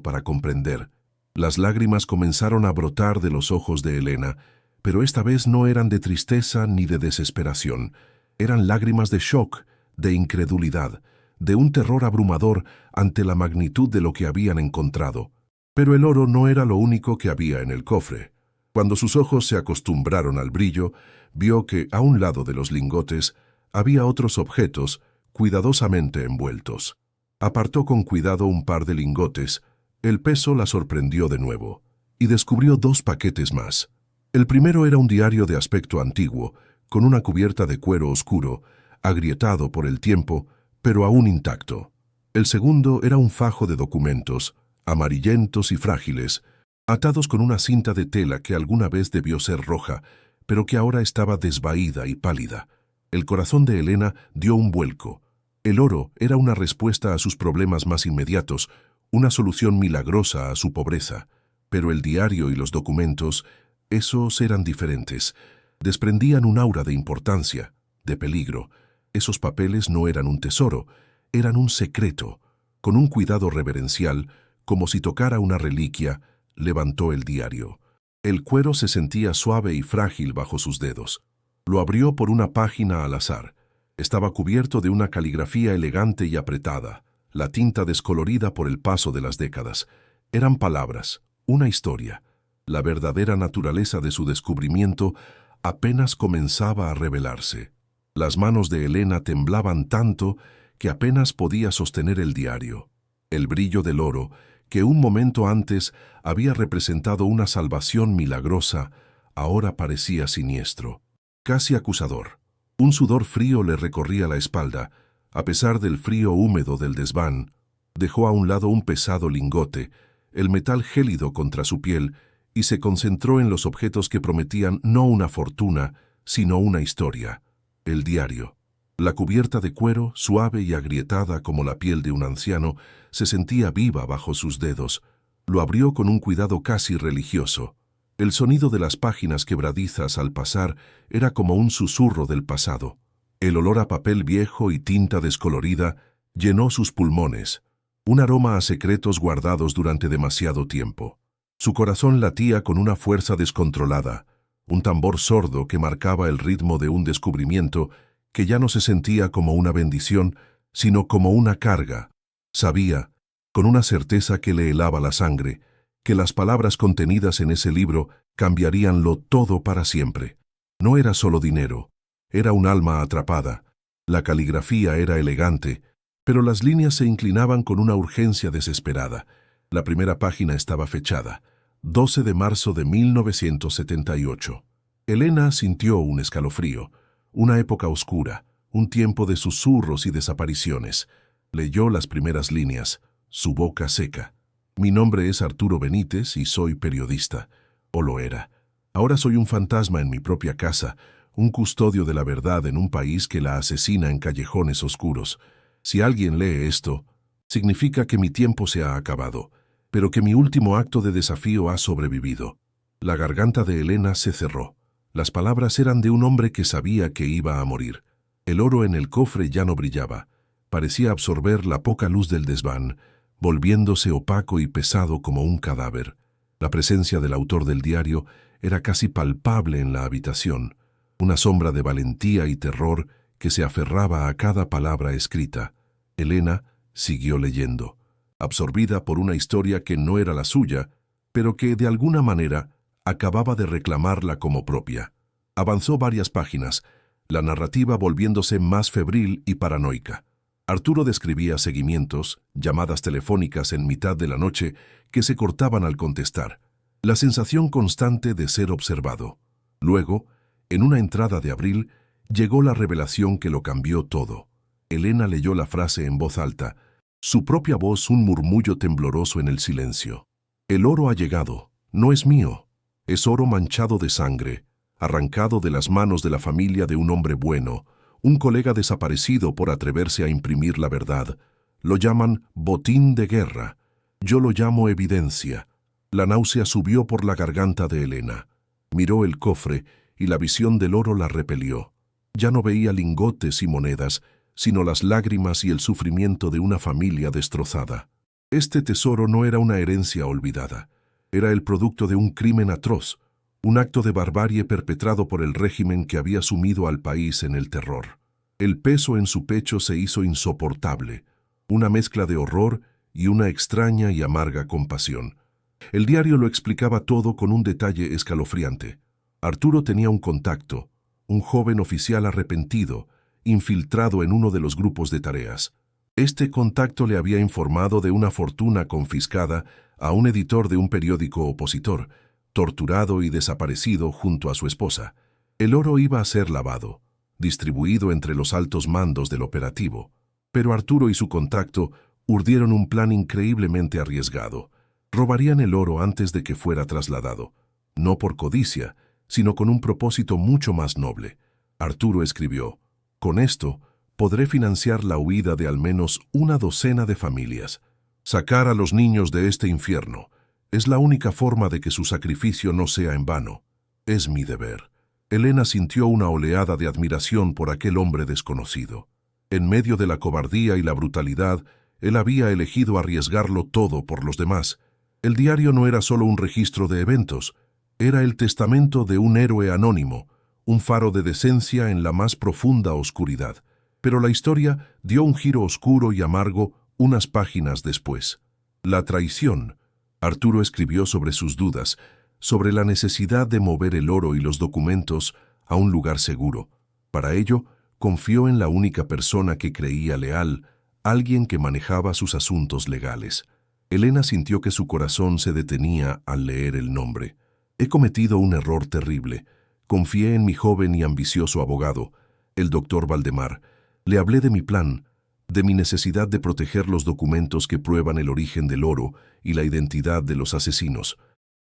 para comprender. Las lágrimas comenzaron a brotar de los ojos de Elena, pero esta vez no eran de tristeza ni de desesperación. Eran lágrimas de shock, de incredulidad, de un terror abrumador ante la magnitud de lo que habían encontrado. Pero el oro no era lo único que había en el cofre. Cuando sus ojos se acostumbraron al brillo, vio que, a un lado de los lingotes, había otros objetos cuidadosamente envueltos. Apartó con cuidado un par de lingotes. El peso la sorprendió de nuevo, y descubrió 2 paquetes más. El primero era un diario de aspecto antiguo, con una cubierta de cuero oscuro, agrietado por el tiempo, pero aún intacto. El segundo era un fajo de documentos, amarillentos y frágiles, atados con una cinta de tela que alguna vez debió ser roja, pero que ahora estaba desvaída y pálida. El corazón de Elena dio un vuelco. El oro era una respuesta a sus problemas más inmediatos, una solución milagrosa a su pobreza. Pero el diario y los documentos, esos eran diferentes. Desprendían un aura de importancia, de peligro. Esos papeles no eran un tesoro, eran un secreto. Con un cuidado reverencial, como si tocara una reliquia, levantó el diario. El cuero se sentía suave y frágil bajo sus dedos. Lo abrió por una página al azar. Estaba cubierto de una caligrafía elegante y apretada, la tinta descolorida por el paso de las décadas. Eran palabras, una historia. La verdadera naturaleza de su descubrimiento apenas comenzaba a revelarse. Las manos de Elena temblaban tanto que apenas podía sostener el diario. El brillo del oro, que un momento antes había representado una salvación milagrosa, ahora parecía siniestro, casi acusador. Un sudor frío le recorría la espalda. A pesar del frío húmedo del desván, dejó a un lado un pesado lingote, el metal gélido contra su piel, y se concentró en los objetos que prometían no una fortuna, sino una historia. El diario. La cubierta de cuero, suave y agrietada como la piel de un anciano, se sentía viva bajo sus dedos. Lo abrió con un cuidado casi religioso. El sonido de las páginas quebradizas al pasar era como un susurro del pasado. El olor a papel viejo y tinta descolorida llenó sus pulmones, un aroma a secretos guardados durante demasiado tiempo. Su corazón latía con una fuerza descontrolada, un tambor sordo que marcaba el ritmo de un descubrimiento que ya no se sentía como una bendición, sino como una carga. Sabía, con una certeza que le helaba la sangre, que las palabras contenidas en ese libro cambiaríanlo todo para siempre. No era solo dinero, era un alma atrapada. La caligrafía era elegante, pero las líneas se inclinaban con una urgencia desesperada. La primera página estaba fechada, 12 de marzo de 1978. Elena sintió un escalofrío, una época oscura, un tiempo de susurros y desapariciones. Leyó las primeras líneas, su boca seca. Mi nombre es Arturo Benítez y soy periodista. O lo era. Ahora soy un fantasma en mi propia casa, un custodio de la verdad en un país que la asesina en callejones oscuros. Si alguien lee esto, significa que mi tiempo se ha acabado, pero que mi último acto de desafío ha sobrevivido. La garganta de Elena se cerró. Las palabras eran de un hombre que sabía que iba a morir. El oro en el cofre ya no brillaba. Parecía absorber la poca luz del desván, volviéndose opaco y pesado como un cadáver. La presencia del autor del diario era casi palpable en la habitación, una sombra de valentía y terror que se aferraba a cada palabra escrita. Elena siguió leyendo, absorbida por una historia que no era la suya, pero que, de alguna manera, acababa de reclamarla como propia. Avanzó varias páginas, la narrativa volviéndose más febril y paranoica. Arturo describía seguimientos, llamadas telefónicas en mitad de la noche que se cortaban al contestar, la sensación constante de ser observado. Luego, en una entrada de abril, llegó la revelación que lo cambió todo. Elena leyó la frase en voz alta, su propia voz un murmullo tembloroso en el silencio. El oro ha llegado, no es mío, es oro manchado de sangre, arrancado de las manos de la familia de un hombre bueno, un colega desaparecido por atreverse a imprimir la verdad. Lo llaman botín de guerra. Yo lo llamo evidencia. La náusea subió por la garganta de Elena. Miró el cofre y la visión del oro la repelió. Ya no veía lingotes y monedas, sino las lágrimas y el sufrimiento de una familia destrozada. Este tesoro no era una herencia olvidada. Era el producto de un crimen atroz, un acto de barbarie perpetrado por el régimen que había sumido al país en el terror. El peso en su pecho se hizo insoportable, una mezcla de horror y una extraña y amarga compasión. El diario lo explicaba todo con un detalle escalofriante. Arturo tenía un contacto, un joven oficial arrepentido, infiltrado en uno de los grupos de tareas. Este contacto le había informado de una fortuna confiscada a un editor de un periódico opositor, torturado y desaparecido junto a su esposa. El oro iba a ser lavado, distribuido entre los altos mandos del operativo. Pero Arturo y su contacto urdieron un plan increíblemente arriesgado. Robarían el oro antes de que fuera trasladado, no por codicia, sino con un propósito mucho más noble. Arturo escribió, «Con esto podré financiar la huida de al menos una docena de familias. Sacar a los niños de este infierno es la única forma de que su sacrificio no sea en vano. Es mi deber». Elena sintió una oleada de admiración por aquel hombre desconocido. En medio de la cobardía y la brutalidad, él había elegido arriesgarlo todo por los demás. El diario no era solo un registro de eventos, era el testamento de un héroe anónimo, un faro de decencia en la más profunda oscuridad. Pero la historia dio un giro oscuro y amargo unas páginas después. La traición. Arturo escribió sobre sus dudas, sobre la necesidad de mover el oro y los documentos a un lugar seguro. Para ello, confió en la única persona que creía leal, alguien que manejaba sus asuntos legales. Elena sintió que su corazón se detenía al leer el nombre. He cometido un error terrible. Confié en mi joven y ambicioso abogado, el doctor Valdemar. Le hablé de mi plan, de mi necesidad de proteger los documentos que prueban el origen del oro y la identidad de los asesinos.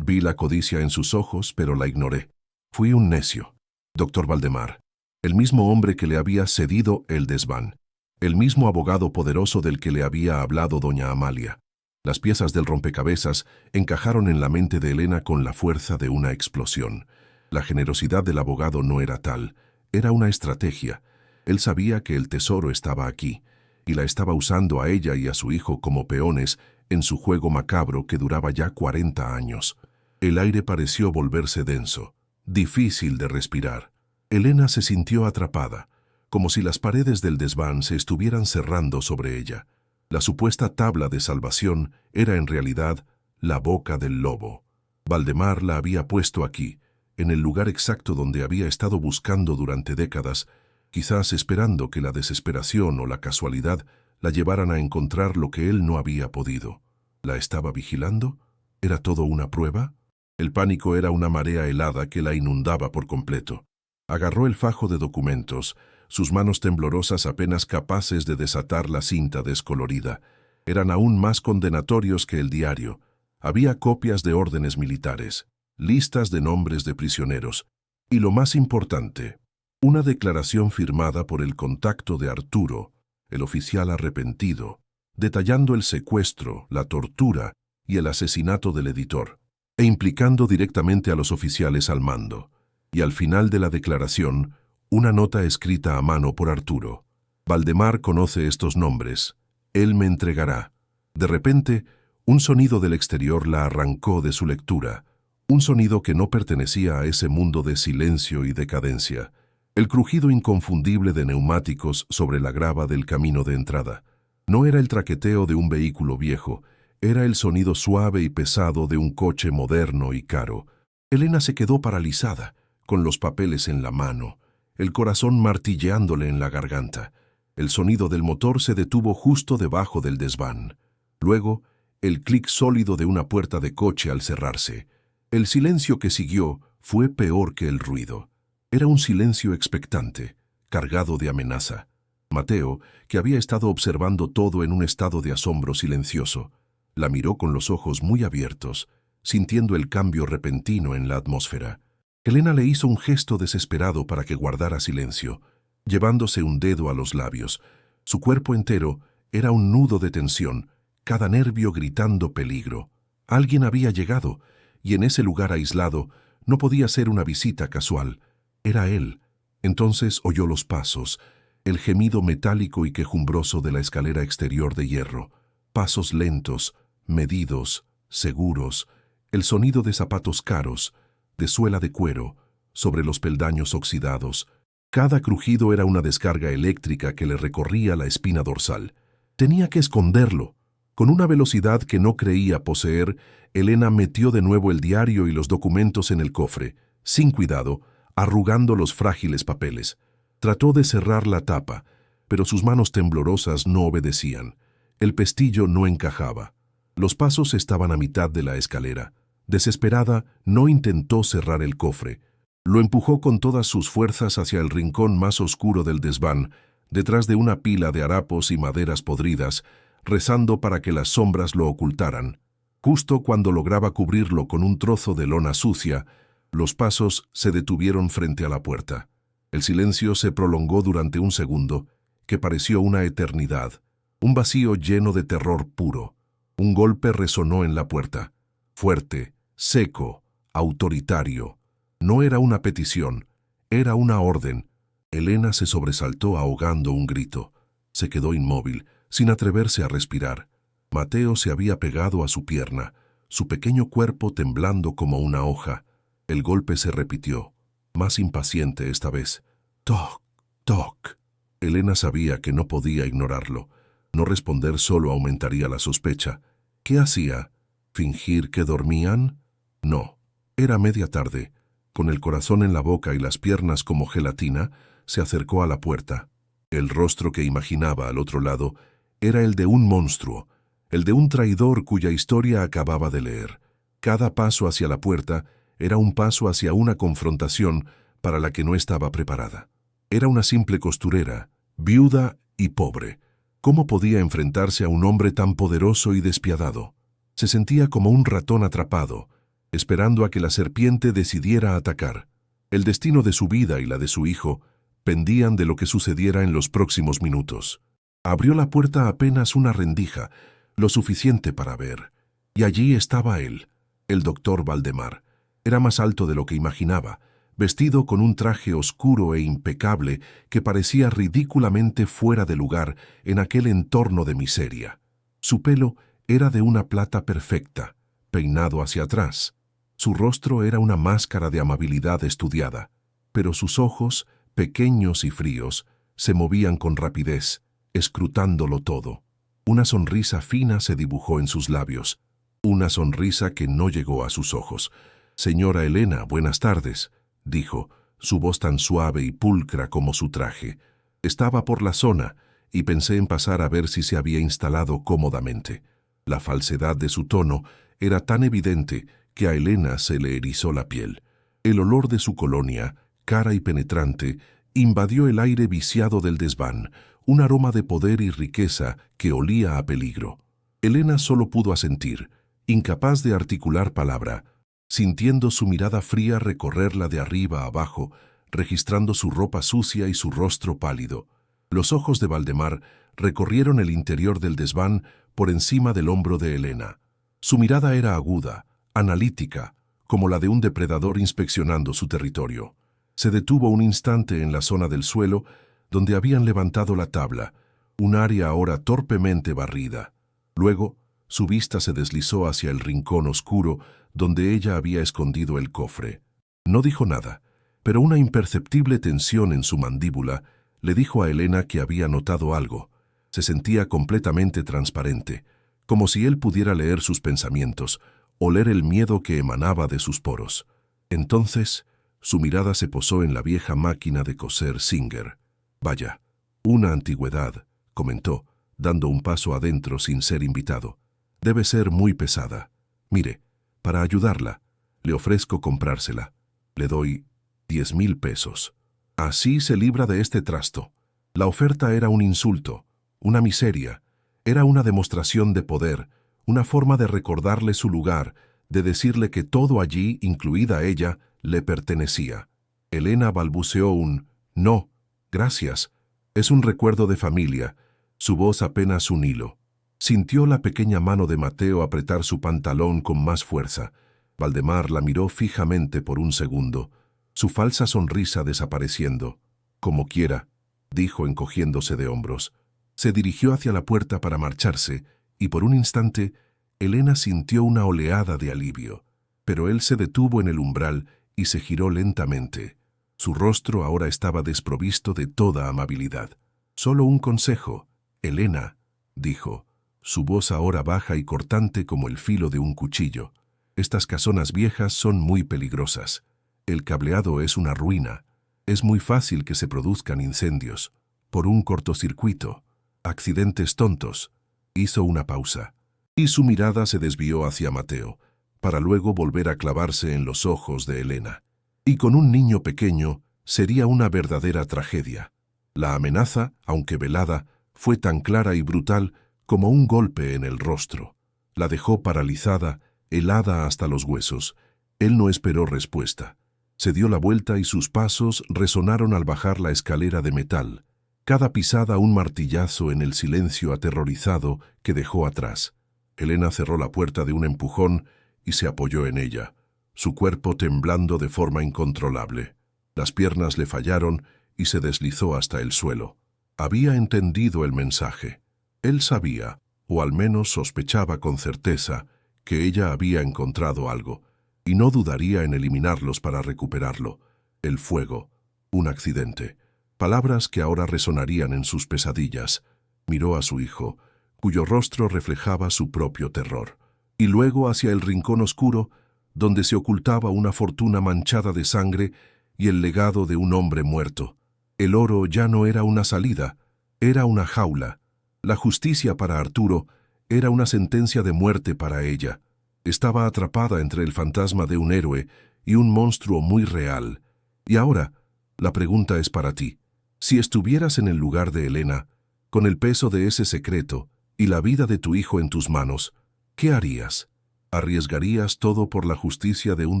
Vi la codicia en sus ojos, pero la ignoré. Fui un necio. Doctor Valdemar, el mismo hombre que le había cedido el desván, el mismo abogado poderoso del que le había hablado doña Amalia. Las piezas del rompecabezas encajaron en la mente de Elena con la fuerza de una explosión. La generosidad del abogado no era tal, era una estrategia. Él sabía que el tesoro estaba aquí, y la estaba usando a ella y a su hijo como peones en su juego macabro que duraba ya 40 años. El aire pareció volverse denso, difícil de respirar. Elena se sintió atrapada, como si las paredes del desván se estuvieran cerrando sobre ella. La supuesta tabla de salvación era en realidad la boca del lobo. Valdemar la había puesto aquí, en el lugar exacto donde había estado buscando durante décadas, quizás esperando que la desesperación o la casualidad la llevaran a encontrar lo que él no había podido. ¿La estaba vigilando? ¿Era todo una prueba? El pánico era una marea helada que la inundaba por completo. Agarró el fajo de documentos, sus manos temblorosas apenas capaces de desatar la cinta descolorida. Eran aún más condenatorios que el diario. Había copias de órdenes militares, listas de nombres de prisioneros, y lo más importante, una declaración firmada por el contacto de Arturo, el oficial arrepentido, detallando el secuestro, la tortura y el asesinato del editor, e implicando directamente a los oficiales al mando. Y al final de la declaración, una nota escrita a mano por Arturo. Valdemar conoce estos nombres. Él me entregará. De repente, un sonido del exterior la arrancó de su lectura. Un sonido que no pertenecía a ese mundo de silencio y decadencia. El crujido inconfundible de neumáticos sobre la grava del camino de entrada. No era el traqueteo de un vehículo viejo, era el sonido suave y pesado de un coche moderno y caro. Elena se quedó paralizada, con los papeles en la mano, el corazón martilleándole en la garganta. El sonido del motor se detuvo justo debajo del desván. Luego, el clic sólido de una puerta de coche al cerrarse. El silencio que siguió fue peor que el ruido. Era un silencio expectante, cargado de amenaza. Mateo, que había estado observando todo en un estado de asombro silencioso, la miró con los ojos muy abiertos, sintiendo el cambio repentino en la atmósfera. Elena le hizo un gesto desesperado para que guardara silencio, llevándose un dedo a los labios. Su cuerpo entero era un nudo de tensión, cada nervio gritando peligro. Alguien había llegado, y en ese lugar aislado no podía ser una visita casual. Era él. Entonces oyó los pasos, el gemido metálico y quejumbroso de la escalera exterior de hierro. Pasos lentos, medidos, seguros, el sonido de zapatos caros, de suela de cuero, sobre los peldaños oxidados. Cada crujido era una descarga eléctrica que le recorría la espina dorsal. Tenía que esconderlo. Con una velocidad que no creía poseer, Elena metió de nuevo el diario y los documentos en el cofre, sin cuidado, arrugando los frágiles papeles. Trató de cerrar la tapa, pero sus manos temblorosas no obedecían. El pestillo no encajaba. Los pasos estaban a mitad de la escalera. Desesperada, no intentó cerrar el cofre. Lo empujó con todas sus fuerzas hacia el rincón más oscuro del desván, detrás de una pila de harapos y maderas podridas, rezando para que las sombras lo ocultaran. Justo cuando lograba cubrirlo con un trozo de lona sucia, los pasos se detuvieron frente a la puerta. El silencio se prolongó durante un segundo, que pareció una eternidad, un vacío lleno de terror puro. Un golpe resonó en la puerta, fuerte, seco, autoritario. No era una petición, era una orden. Elena se sobresaltó ahogando un grito. Se quedó inmóvil, sin atreverse a respirar. Mateo se había pegado a su pierna, su pequeño cuerpo temblando como una hoja. El golpe se repitió, más impaciente esta vez. Toc, toc. Elena sabía que no podía ignorarlo. No responder solo aumentaría la sospecha. ¿Qué hacía? ¿Fingir que dormían? No. Era media tarde. Con el corazón en la boca y las piernas como gelatina, se acercó a la puerta. El rostro que imaginaba al otro lado era el de un monstruo, el de un traidor cuya historia acababa de leer. Cada paso hacia la puerta era un paso hacia una confrontación para la que no estaba preparada. Era una simple costurera, viuda y pobre. ¿Cómo podía enfrentarse a un hombre tan poderoso y despiadado? Se sentía como un ratón atrapado, esperando a que la serpiente decidiera atacar. El destino de su vida y la de su hijo pendían de lo que sucediera en los próximos minutos. Abrió la puerta apenas una rendija, lo suficiente para ver. Y allí estaba él, el doctor Valdemar. Era más alto de lo que imaginaba, vestido con un traje oscuro e impecable que parecía ridículamente fuera de lugar en aquel entorno de miseria. Su pelo era de una plata perfecta, peinado hacia atrás. Su rostro era una máscara de amabilidad estudiada, pero sus ojos, pequeños y fríos, se movían con rapidez, escrutándolo todo. Una sonrisa fina se dibujó en sus labios, una sonrisa que no llegó a sus ojos. «Señora Elena, buenas tardes», dijo, su voz tan suave y pulcra como su traje. Estaba por la zona y pensé en pasar a ver si se había instalado cómodamente. La falsedad de su tono era tan evidente que a Elena se le erizó la piel. El olor de su colonia, cara y penetrante, invadió el aire viciado del desván, un aroma de poder y riqueza que olía a peligro. Elena solo pudo asentir, incapaz de articular palabra, sintiendo su mirada fría recorrerla de arriba a abajo, registrando su ropa sucia y su rostro pálido. Los ojos de Valdemar recorrieron el interior del desván por encima del hombro de Elena. Su mirada era aguda, analítica, como la de un depredador inspeccionando su territorio. Se detuvo un instante en la zona del suelo donde habían levantado la tabla, un área ahora torpemente barrida. Luego, su vista se deslizó hacia el rincón oscuro donde ella había escondido el cofre. No dijo nada, pero una imperceptible tensión en su mandíbula le dijo a Elena que había notado algo. Se sentía completamente transparente, como si él pudiera leer sus pensamientos, oler el miedo que emanaba de sus poros. Entonces, su mirada se posó en la vieja máquina de coser Singer. «Vaya, una antigüedad», comentó, dando un paso adentro sin ser invitado. «Debe ser muy pesada. Mire, para ayudarla, le ofrezco comprársela. Le doy 10,000 pesos. Así se libra de este trasto». La oferta era un insulto, una miseria. Era una demostración de poder, una forma de recordarle su lugar, de decirle que todo allí, incluida ella, le pertenecía. Elena balbuceó un «No, gracias. Es un recuerdo de familia». Su voz apenas un hilo. Sintió la pequeña mano de Mateo apretar su pantalón con más fuerza. Valdemar la miró fijamente por un segundo, su falsa sonrisa desapareciendo. «Como quiera», dijo encogiéndose de hombros. Se dirigió hacia la puerta para marcharse, y por un instante, Elena sintió una oleada de alivio. Pero él se detuvo en el umbral y se giró lentamente. Su rostro ahora estaba desprovisto de toda amabilidad. «Solo un consejo, Elena», dijo, su voz ahora baja y cortante como el filo de un cuchillo. «Estas casonas viejas son muy peligrosas. El cableado es una ruina. Es muy fácil que se produzcan incendios. Por un cortocircuito. Accidentes tontos». Hizo una pausa, y su mirada se desvió hacia Mateo, para luego volver a clavarse en los ojos de Elena. Y con un niño pequeño sería una verdadera tragedia. La amenaza, aunque velada, fue tan clara y brutal como un golpe en el rostro. La dejó paralizada, helada hasta los huesos. Él no esperó respuesta. Se dio la vuelta y sus pasos resonaron al bajar la escalera de metal. Cada pisada un martillazo en el silencio aterrorizado que dejó atrás. Elena cerró la puerta de un empujón y se apoyó en ella, su cuerpo temblando de forma incontrolable. Las piernas le fallaron y se deslizó hasta el suelo. Había entendido el mensaje. Él sabía, o al menos sospechaba con certeza, que ella había encontrado algo, y no dudaría en eliminarlos para recuperarlo. El fuego, un accidente. Palabras que ahora resonarían en sus pesadillas. Miró a su hijo, cuyo rostro reflejaba su propio terror, y luego hacia el rincón oscuro, donde se ocultaba una fortuna manchada de sangre y el legado de un hombre muerto. El oro ya no era una salida, era una jaula. La justicia para Arturo era una sentencia de muerte para ella. Estaba atrapada entre el fantasma de un héroe y un monstruo muy real. Y ahora, la pregunta es para ti. Si estuvieras en el lugar de Elena, con el peso de ese secreto y la vida de tu hijo en tus manos, ¿qué harías? ¿Arriesgarías todo por la justicia de un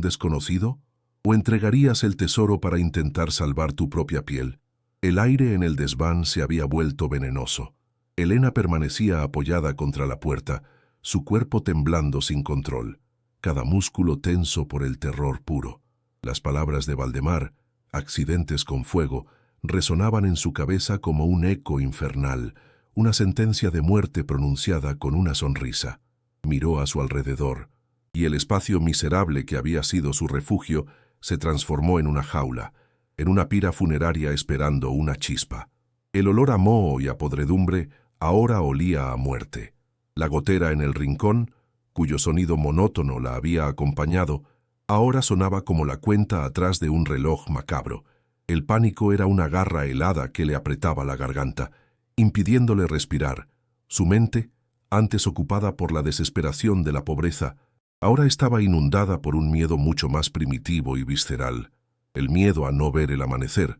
desconocido? ¿O entregarías el tesoro para intentar salvar tu propia piel? El aire en el desván se había vuelto venenoso. Elena permanecía apoyada contra la puerta, su cuerpo temblando sin control, cada músculo tenso por el terror puro. Las palabras de Valdemar, accidentes con fuego, resonaban en su cabeza como un eco infernal, una sentencia de muerte pronunciada con una sonrisa. Miró a su alrededor, y el espacio miserable que había sido su refugio se transformó en una jaula, en una pira funeraria esperando una chispa. El olor a moho y a podredumbre ahora olía a muerte. La gotera en el rincón, cuyo sonido monótono la había acompañado, ahora sonaba como la cuenta atrás de un reloj macabro. El pánico era una garra helada que le apretaba la garganta, impidiéndole respirar. Su mente, antes ocupada por la desesperación de la pobreza, ahora estaba inundada por un miedo mucho más primitivo y visceral. El miedo a no ver el amanecer,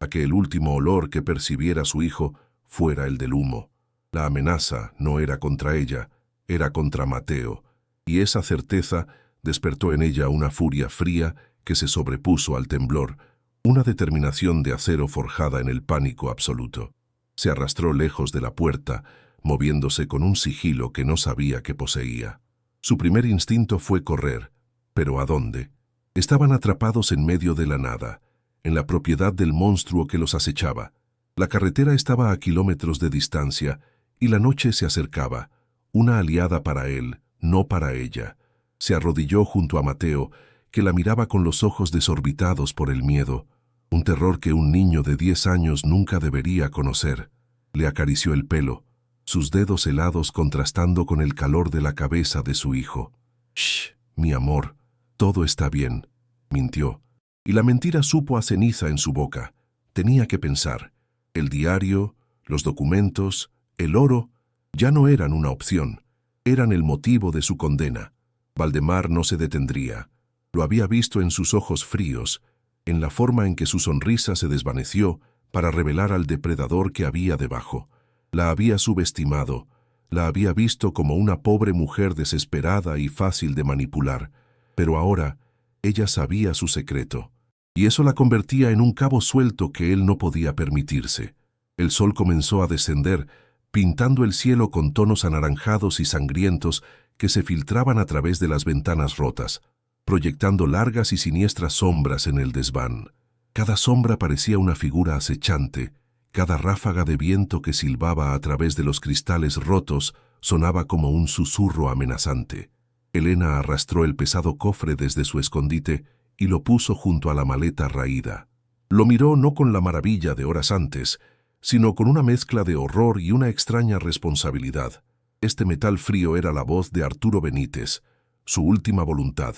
a que el último olor que percibiera su hijo fuera el del humo. La amenaza no era contra ella, era contra Mateo, y esa certeza despertó en ella una furia fría que se sobrepuso al temblor, una determinación de acero forjada en el pánico absoluto. Se arrastró lejos de la puerta, moviéndose con un sigilo que no sabía que poseía. Su primer instinto fue correr, pero ¿a dónde? Estaban atrapados en medio de la nada, en la propiedad del monstruo que los acechaba. La carretera estaba a kilómetros de distancia y la noche se acercaba, una aliada para él, no para ella. Se arrodilló junto a Mateo, que la miraba con los ojos desorbitados por el miedo, un terror que un niño de 10 años nunca debería conocer. Le acarició el pelo, sus dedos helados contrastando con el calor de la cabeza de su hijo. «Shh, mi amor, todo está bien», mintió. Y la mentira supo a ceniza en su boca. Tenía que pensar. El diario, los documentos, el oro, ya no eran una opción. Eran el motivo de su condena. Valdemar no se detendría. Lo había visto en sus ojos fríos, en la forma en que su sonrisa se desvaneció para revelar al depredador que había debajo. La había subestimado, la había visto como una pobre mujer desesperada y fácil de manipular, pero ahora ella sabía su secreto, y eso la convertía en un cabo suelto que él no podía permitirse. El sol comenzó a descender, pintando el cielo con tonos anaranjados y sangrientos que se filtraban a través de las ventanas rotas, proyectando largas y siniestras sombras en el desván. Cada sombra parecía una figura acechante, cada ráfaga de viento que silbaba a través de los cristales rotos sonaba como un susurro amenazante. Elena arrastró el pesado cofre desde su escondite y lo puso junto a la maleta raída. Lo miró no con la maravilla de horas antes, sino con una mezcla de horror y una extraña responsabilidad. Este metal frío era la voz de Arturo Benítez, su última voluntad.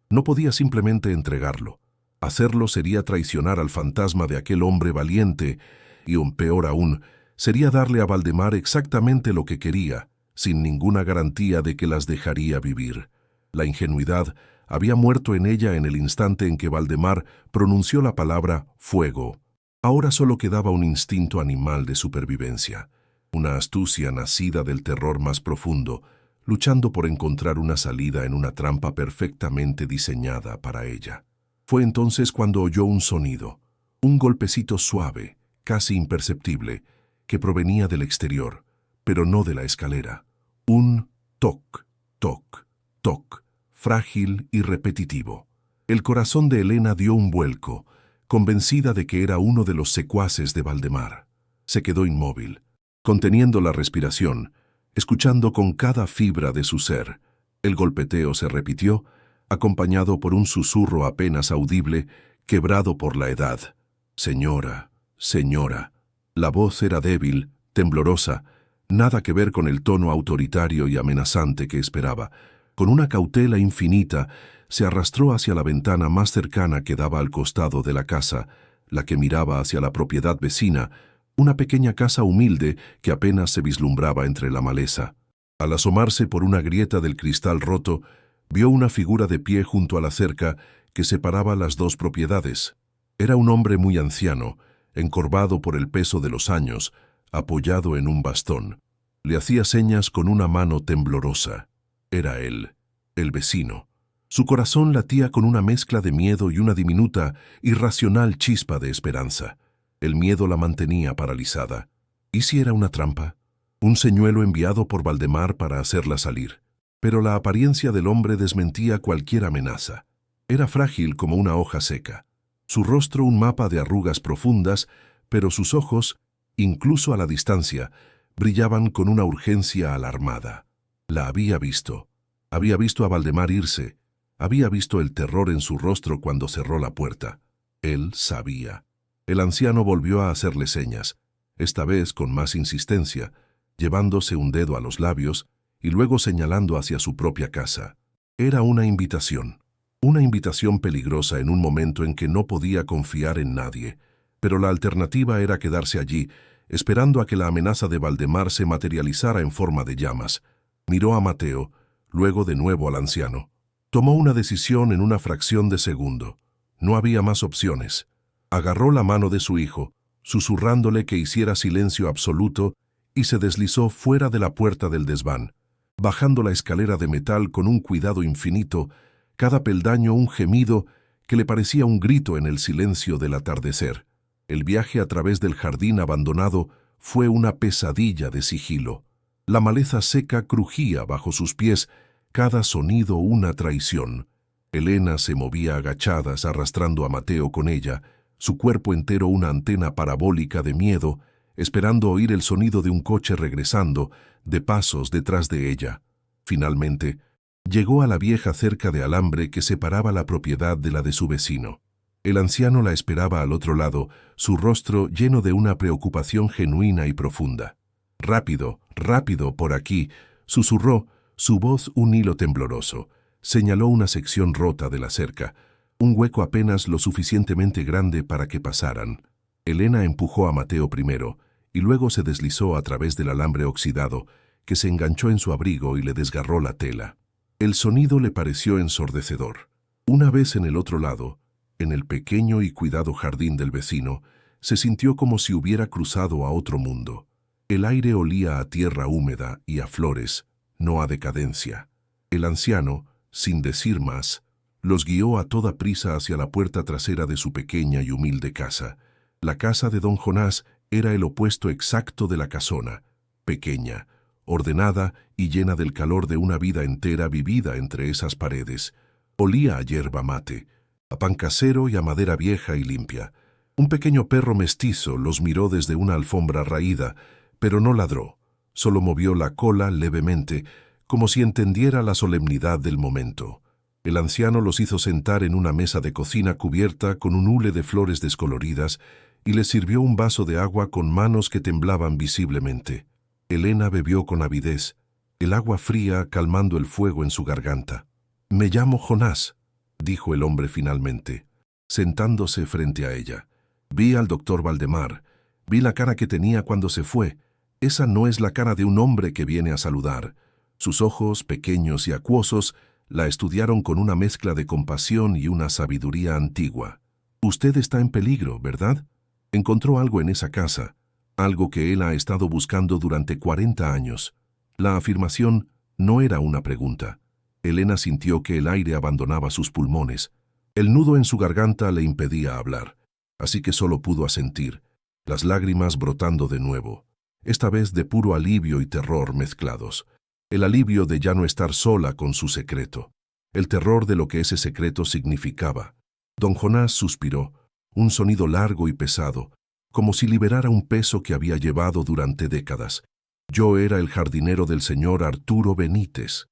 No podía simplemente entregarlo. Hacerlo sería traicionar al fantasma de aquel hombre valiente y, peor aún, sería darle a Valdemar exactamente lo que quería, sin ninguna garantía de que las dejaría vivir. La ingenuidad había muerto en ella en el instante en que Valdemar pronunció la palabra fuego. Ahora solo quedaba un instinto animal de supervivencia, una astucia nacida del terror más profundo, luchando por encontrar una salida en una trampa perfectamente diseñada para ella. Fue entonces cuando oyó un sonido, un golpecito suave, casi imperceptible, que provenía del exterior, pero no de la escalera. Un toc, toc, toc, frágil y repetitivo. El corazón de Elena dio un vuelco, convencida de que era uno de los secuaces de Valdemar. Se quedó inmóvil, conteniendo la respiración, escuchando con cada fibra de su ser. El golpeteo se repitió, acompañado por un susurro apenas audible, quebrado por la edad. «Señora, señora». La voz era débil, temblorosa, nada que ver con el tono autoritario y amenazante que esperaba. Con una cautela infinita, se arrastró hacia la ventana más cercana que daba al costado de la casa, la que miraba hacia la propiedad vecina, una pequeña casa humilde que apenas se vislumbraba entre la maleza. Al asomarse por una grieta del cristal roto, vio una figura de pie junto a la cerca que separaba las dos propiedades. Era un hombre muy anciano, encorvado por el peso de los años, apoyado en un bastón. Le hacía señas con una mano temblorosa. Era él, el vecino. Su corazón latía con una mezcla de miedo y una diminuta, irracional chispa de esperanza. El miedo la mantenía paralizada. ¿Y si era una trampa? Un señuelo enviado por Valdemar para hacerla salir. Pero la apariencia del hombre desmentía cualquier amenaza. Era frágil como una hoja seca. Su rostro un mapa de arrugas profundas, pero sus ojos, incluso a la distancia, brillaban con una urgencia alarmada. La había visto. Había visto a Valdemar irse. Había visto el terror en su rostro cuando cerró la puerta. Él sabía. El anciano volvió a hacerle señas, esta vez con más insistencia, llevándose un dedo a los labios y luego señalando hacia su propia casa. Era una invitación peligrosa en un momento en que no podía confiar en nadie, pero la alternativa era quedarse allí, esperando a que la amenaza de Valdemar se materializara en forma de llamas. Miró a Mateo, luego de nuevo al anciano. Tomó una decisión en una fracción de segundo. No había más opciones. Agarró la mano de su hijo, susurrándole que hiciera silencio absoluto, y se deslizó fuera de la puerta del desván, bajando la escalera de metal con un cuidado infinito, cada peldaño un gemido que le parecía un grito en el silencio del atardecer. El viaje a través del jardín abandonado fue una pesadilla de sigilo. La maleza seca crujía bajo sus pies, cada sonido una traición. Elena se movía agachadas arrastrando a Mateo con ella, su cuerpo entero una antena parabólica de miedo, esperando oír el sonido de un coche regresando, de pasos detrás de ella. Finalmente, llegó a la vieja cerca de alambre que separaba la propiedad de la de su vecino. El anciano la esperaba al otro lado, su rostro lleno de una preocupación genuina y profunda. «Rápido, rápido, por aquí», susurró, su voz un hilo tembloroso. Señaló una sección rota de la cerca, un hueco apenas lo suficientemente grande para que pasaran. Elena empujó a Mateo primero, y luego se deslizó a través del alambre oxidado, que se enganchó en su abrigo y le desgarró la tela. El sonido le pareció ensordecedor. Una vez en el otro lado, en el pequeño y cuidado jardín del vecino, se sintió como si hubiera cruzado a otro mundo. El aire olía a tierra húmeda y a flores, no a decadencia. El anciano, sin decir más, los guió a toda prisa hacia la puerta trasera de su pequeña y humilde casa. La casa de don Jonás era el opuesto exacto de la casona, pequeña, ordenada y llena del calor de una vida entera vivida entre esas paredes. Olía a yerba mate, a pan casero y a madera vieja y limpia. Un pequeño perro mestizo los miró desde una alfombra raída, pero no ladró, solo movió la cola levemente, como si entendiera la solemnidad del momento. El anciano los hizo sentar en una mesa de cocina cubierta con un hule de flores descoloridas y les sirvió un vaso de agua con manos que temblaban visiblemente. Elena bebió con avidez, el agua fría calmando el fuego en su garganta. «Me llamo Jonás», dijo el hombre finalmente, sentándose frente a ella. «Vi al doctor Valdemar, vi la cara que tenía cuando se fue. Esa no es la cara de un hombre que viene a saludar». Sus ojos, pequeños y acuosos, la estudiaron con una mezcla de compasión y una sabiduría antigua. «Usted está en peligro, ¿verdad? Encontró algo en esa casa, algo que él ha estado buscando durante 40 años». La afirmación no era una pregunta. Elena sintió que el aire abandonaba sus pulmones. El nudo en su garganta le impedía hablar, así que solo pudo asentir, las lágrimas brotando de nuevo, esta vez de puro alivio y terror mezclados. El alivio de ya no estar sola con su secreto, el terror de lo que ese secreto significaba. Don Jonás suspiró, un sonido largo y pesado, como si liberara un peso que había llevado durante décadas. «Yo era el jardinero del señor Arturo Benítez»,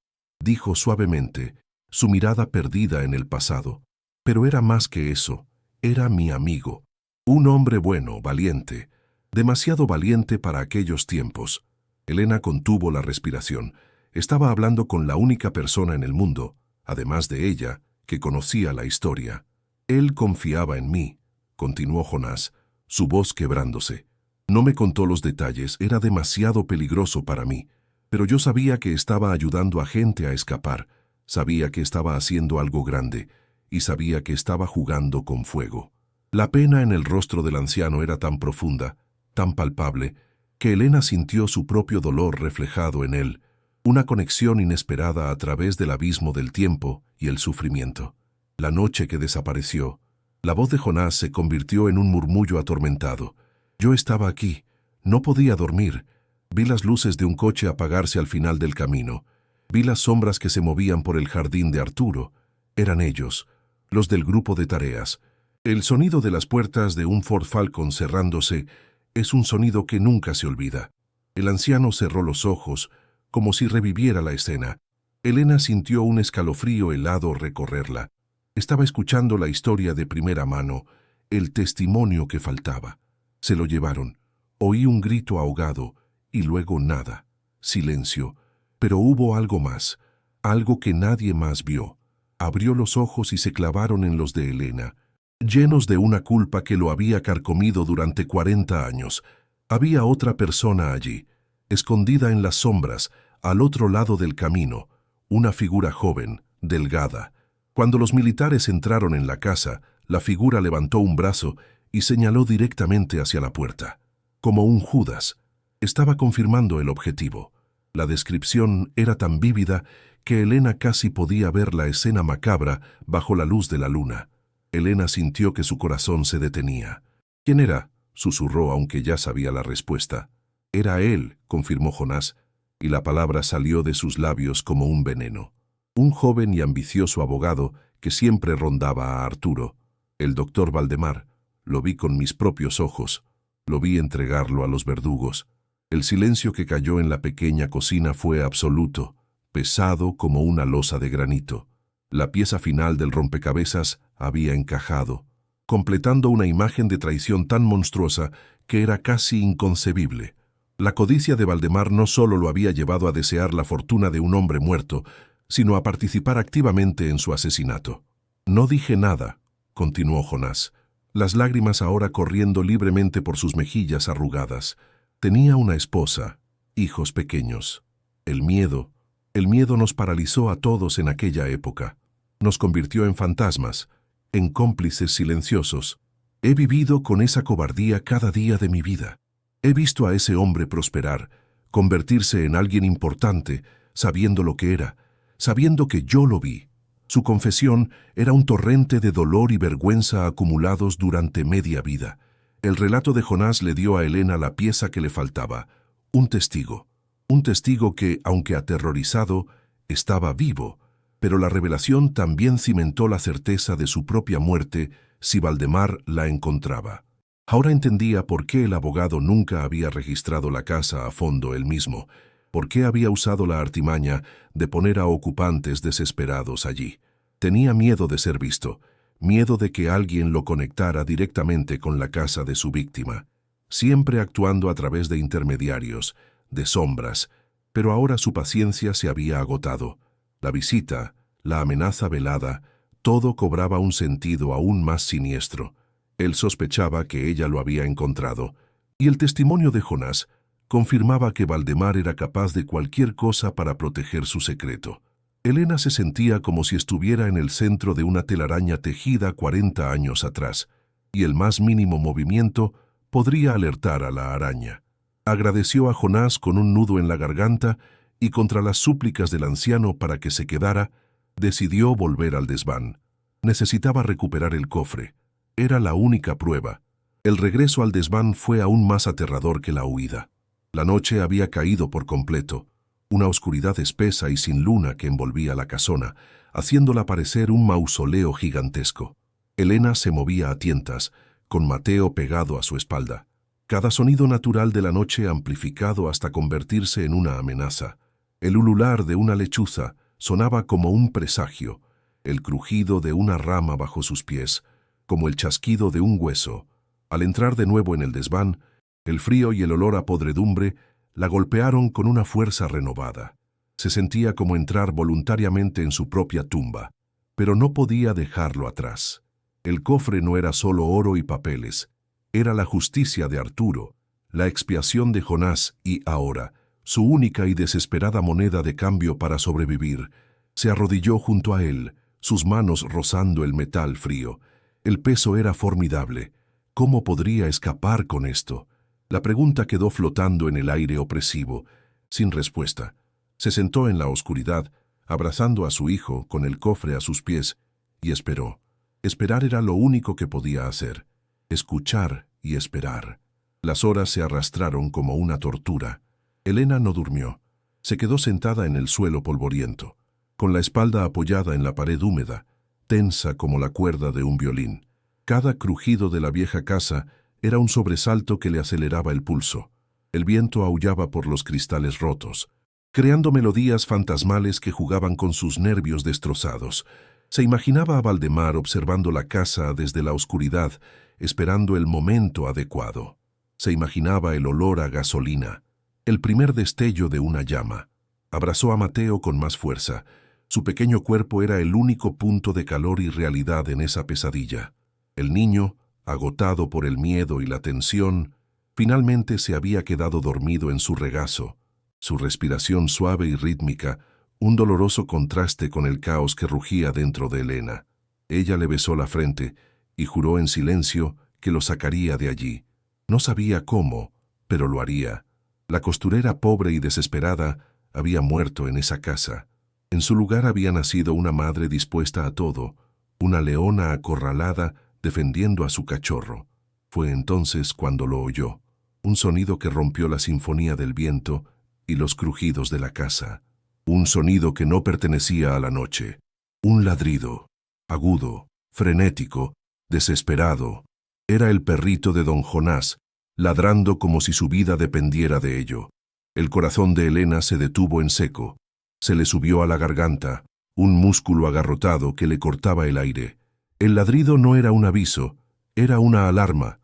dijo suavemente, su mirada perdida en el pasado. «Pero era más que eso, era mi amigo, un hombre bueno, valiente, demasiado valiente para aquellos tiempos». Elena contuvo la respiración. Estaba hablando con la única persona en el mundo, además de ella, que conocía la historia. «Él confiaba en mí», continuó Jonás, su voz quebrándose. «No me contó los detalles, era demasiado peligroso para mí, pero yo sabía que estaba ayudando a gente a escapar, sabía que estaba haciendo algo grande, y sabía que estaba jugando con fuego». La pena en el rostro del anciano era tan profunda, tan palpable, que Elena sintió su propio dolor reflejado en él, una conexión inesperada a través del abismo del tiempo y el sufrimiento. La noche que desapareció, la voz de Jonás se convirtió en un murmullo atormentado. «Yo estaba aquí, no podía dormir. Vi las luces de un coche apagarse al final del camino. Vi las sombras que se movían por el jardín de Arturo. Eran ellos, los del grupo de tareas. El sonido de las puertas de un Ford Falcon cerrándose es un sonido que nunca se olvida». El anciano cerró los ojos, como si reviviera la escena. Elena sintió un escalofrío helado recorrerla. Estaba escuchando la historia de primera mano, el testimonio que faltaba. Se lo llevaron. Oí un grito ahogado, y luego nada. Silencio. Pero hubo algo más, algo que nadie más vio. Abrió los ojos y se clavaron en los de Elena, llenos de una culpa que lo había carcomido durante 40 años. Había otra persona allí, escondida en las sombras, al otro lado del camino, una figura joven, delgada. Cuando los militares entraron en la casa, la figura levantó un brazo y señaló directamente hacia la puerta. Como un Judas, estaba confirmando el objetivo. La descripción era tan vívida que Elena casi podía ver la escena macabra bajo la luz de la luna. Elena sintió que su corazón se detenía. ¿Quién era?, susurró, aunque ya sabía la respuesta. Era él, confirmó Jonás, y la palabra salió de sus labios como un veneno. Un joven y ambicioso abogado que siempre rondaba a Arturo. El doctor Valdemar. Lo vi con mis propios ojos. Lo vi entregarlo a los verdugos. El silencio que cayó en la pequeña cocina fue absoluto, pesado como una losa de granito. La pieza final del rompecabezas había encajado, completando una imagen de traición tan monstruosa que era casi inconcebible. La codicia de Valdemar no solo lo había llevado a desear la fortuna de un hombre muerto, sino a participar activamente en su asesinato. No dije nada, continuó Jonás, las lágrimas ahora corriendo libremente por sus mejillas arrugadas. Tenía una esposa, hijos pequeños. El miedo nos paralizó a todos en aquella época. Nos convirtió en fantasmas, en cómplices silenciosos. He vivido con esa cobardía cada día de mi vida. He visto a ese hombre prosperar, convertirse en alguien importante, sabiendo lo que era, sabiendo que yo lo vi. Su confesión era un torrente de dolor y vergüenza acumulados durante media vida. El relato de Jonás le dio a Elena la pieza que le faltaba, un testigo. Un testigo que, aunque aterrorizado, estaba vivo, pero la revelación también cimentó la certeza de su propia muerte si Valdemar la encontraba. Ahora entendía por qué el abogado nunca había registrado la casa a fondo él mismo, por qué había usado la artimaña de poner a ocupantes desesperados allí. Tenía miedo de ser visto, miedo de que alguien lo conectara directamente con la casa de su víctima, siempre actuando a través de intermediarios, de sombras, pero ahora su paciencia se había agotado. La visita, la amenaza velada, todo cobraba un sentido aún más siniestro. Él sospechaba que ella lo había encontrado, y el testimonio de Jonás confirmaba que Valdemar era capaz de cualquier cosa para proteger su secreto. Elena se sentía como si estuviera en el centro de una telaraña tejida 40 años atrás, y el más mínimo movimiento podría alertar a la araña. Agradeció a Jonás con un nudo en la garganta y contra las súplicas del anciano para que se quedara, decidió volver al desván. Necesitaba recuperar el cofre. Era la única prueba. El regreso al desván fue aún más aterrador que la huida. La noche había caído por completo, una oscuridad espesa y sin luna que envolvía la casona, haciéndola parecer un mausoleo gigantesco. Elena se movía a tientas, con Mateo pegado a su espalda. Cada sonido natural de la noche amplificado hasta convertirse en una amenaza. El ulular de una lechuza sonaba como un presagio, el crujido de una rama bajo sus pies, como el chasquido de un hueso. Al entrar de nuevo en el desván, el frío y el olor a podredumbre la golpearon con una fuerza renovada. Se sentía como entrar voluntariamente en su propia tumba, pero no podía dejarlo atrás. El cofre no era solo oro y papeles, era la justicia de Arturo, la expiación de Jonás y, ahora, su única y desesperada moneda de cambio para sobrevivir. Se arrodilló junto a él, sus manos rozando el metal frío. El peso era formidable. ¿Cómo podría escapar con esto? La pregunta quedó flotando en el aire opresivo, sin respuesta. Se sentó en la oscuridad, abrazando a su hijo con el cofre a sus pies, y esperó. Esperar era lo único que podía hacer. Escuchar y esperar. Las horas se arrastraron como una tortura. Elena no durmió. Se quedó sentada en el suelo polvoriento, con la espalda apoyada en la pared húmeda, tensa como la cuerda de un violín. Cada crujido de la vieja casa era un sobresalto que le aceleraba el pulso. El viento aullaba por los cristales rotos, creando melodías fantasmales que jugaban con sus nervios destrozados. Se imaginaba a Valdemar observando la casa desde la oscuridad, esperando el momento adecuado. Se imaginaba el olor a gasolina, el primer destello de una llama. Abrazó a Mateo con más fuerza. Su pequeño cuerpo era el único punto de calor y realidad en esa pesadilla. El niño, agotado por el miedo y la tensión, finalmente se había quedado dormido en su regazo. Su respiración suave y rítmica, un doloroso contraste con el caos que rugía dentro de Elena. Ella le besó la frente y juró en silencio que lo sacaría de allí. No sabía cómo, pero lo haría. La costurera pobre y desesperada había muerto en esa casa. En su lugar había nacido una madre dispuesta a todo, una leona acorralada defendiendo a su cachorro. Fue entonces cuando lo oyó, un sonido que rompió la sinfonía del viento y los crujidos de la casa. Un sonido que no pertenecía a la noche. Un ladrido, agudo, frenético, desesperado. Era el perrito de don Jonás, ladrando como si su vida dependiera de ello. El corazón de Elena se detuvo en seco. Se le subió a la garganta, un músculo agarrotado que le cortaba el aire. El ladrido no era un aviso, era una alarma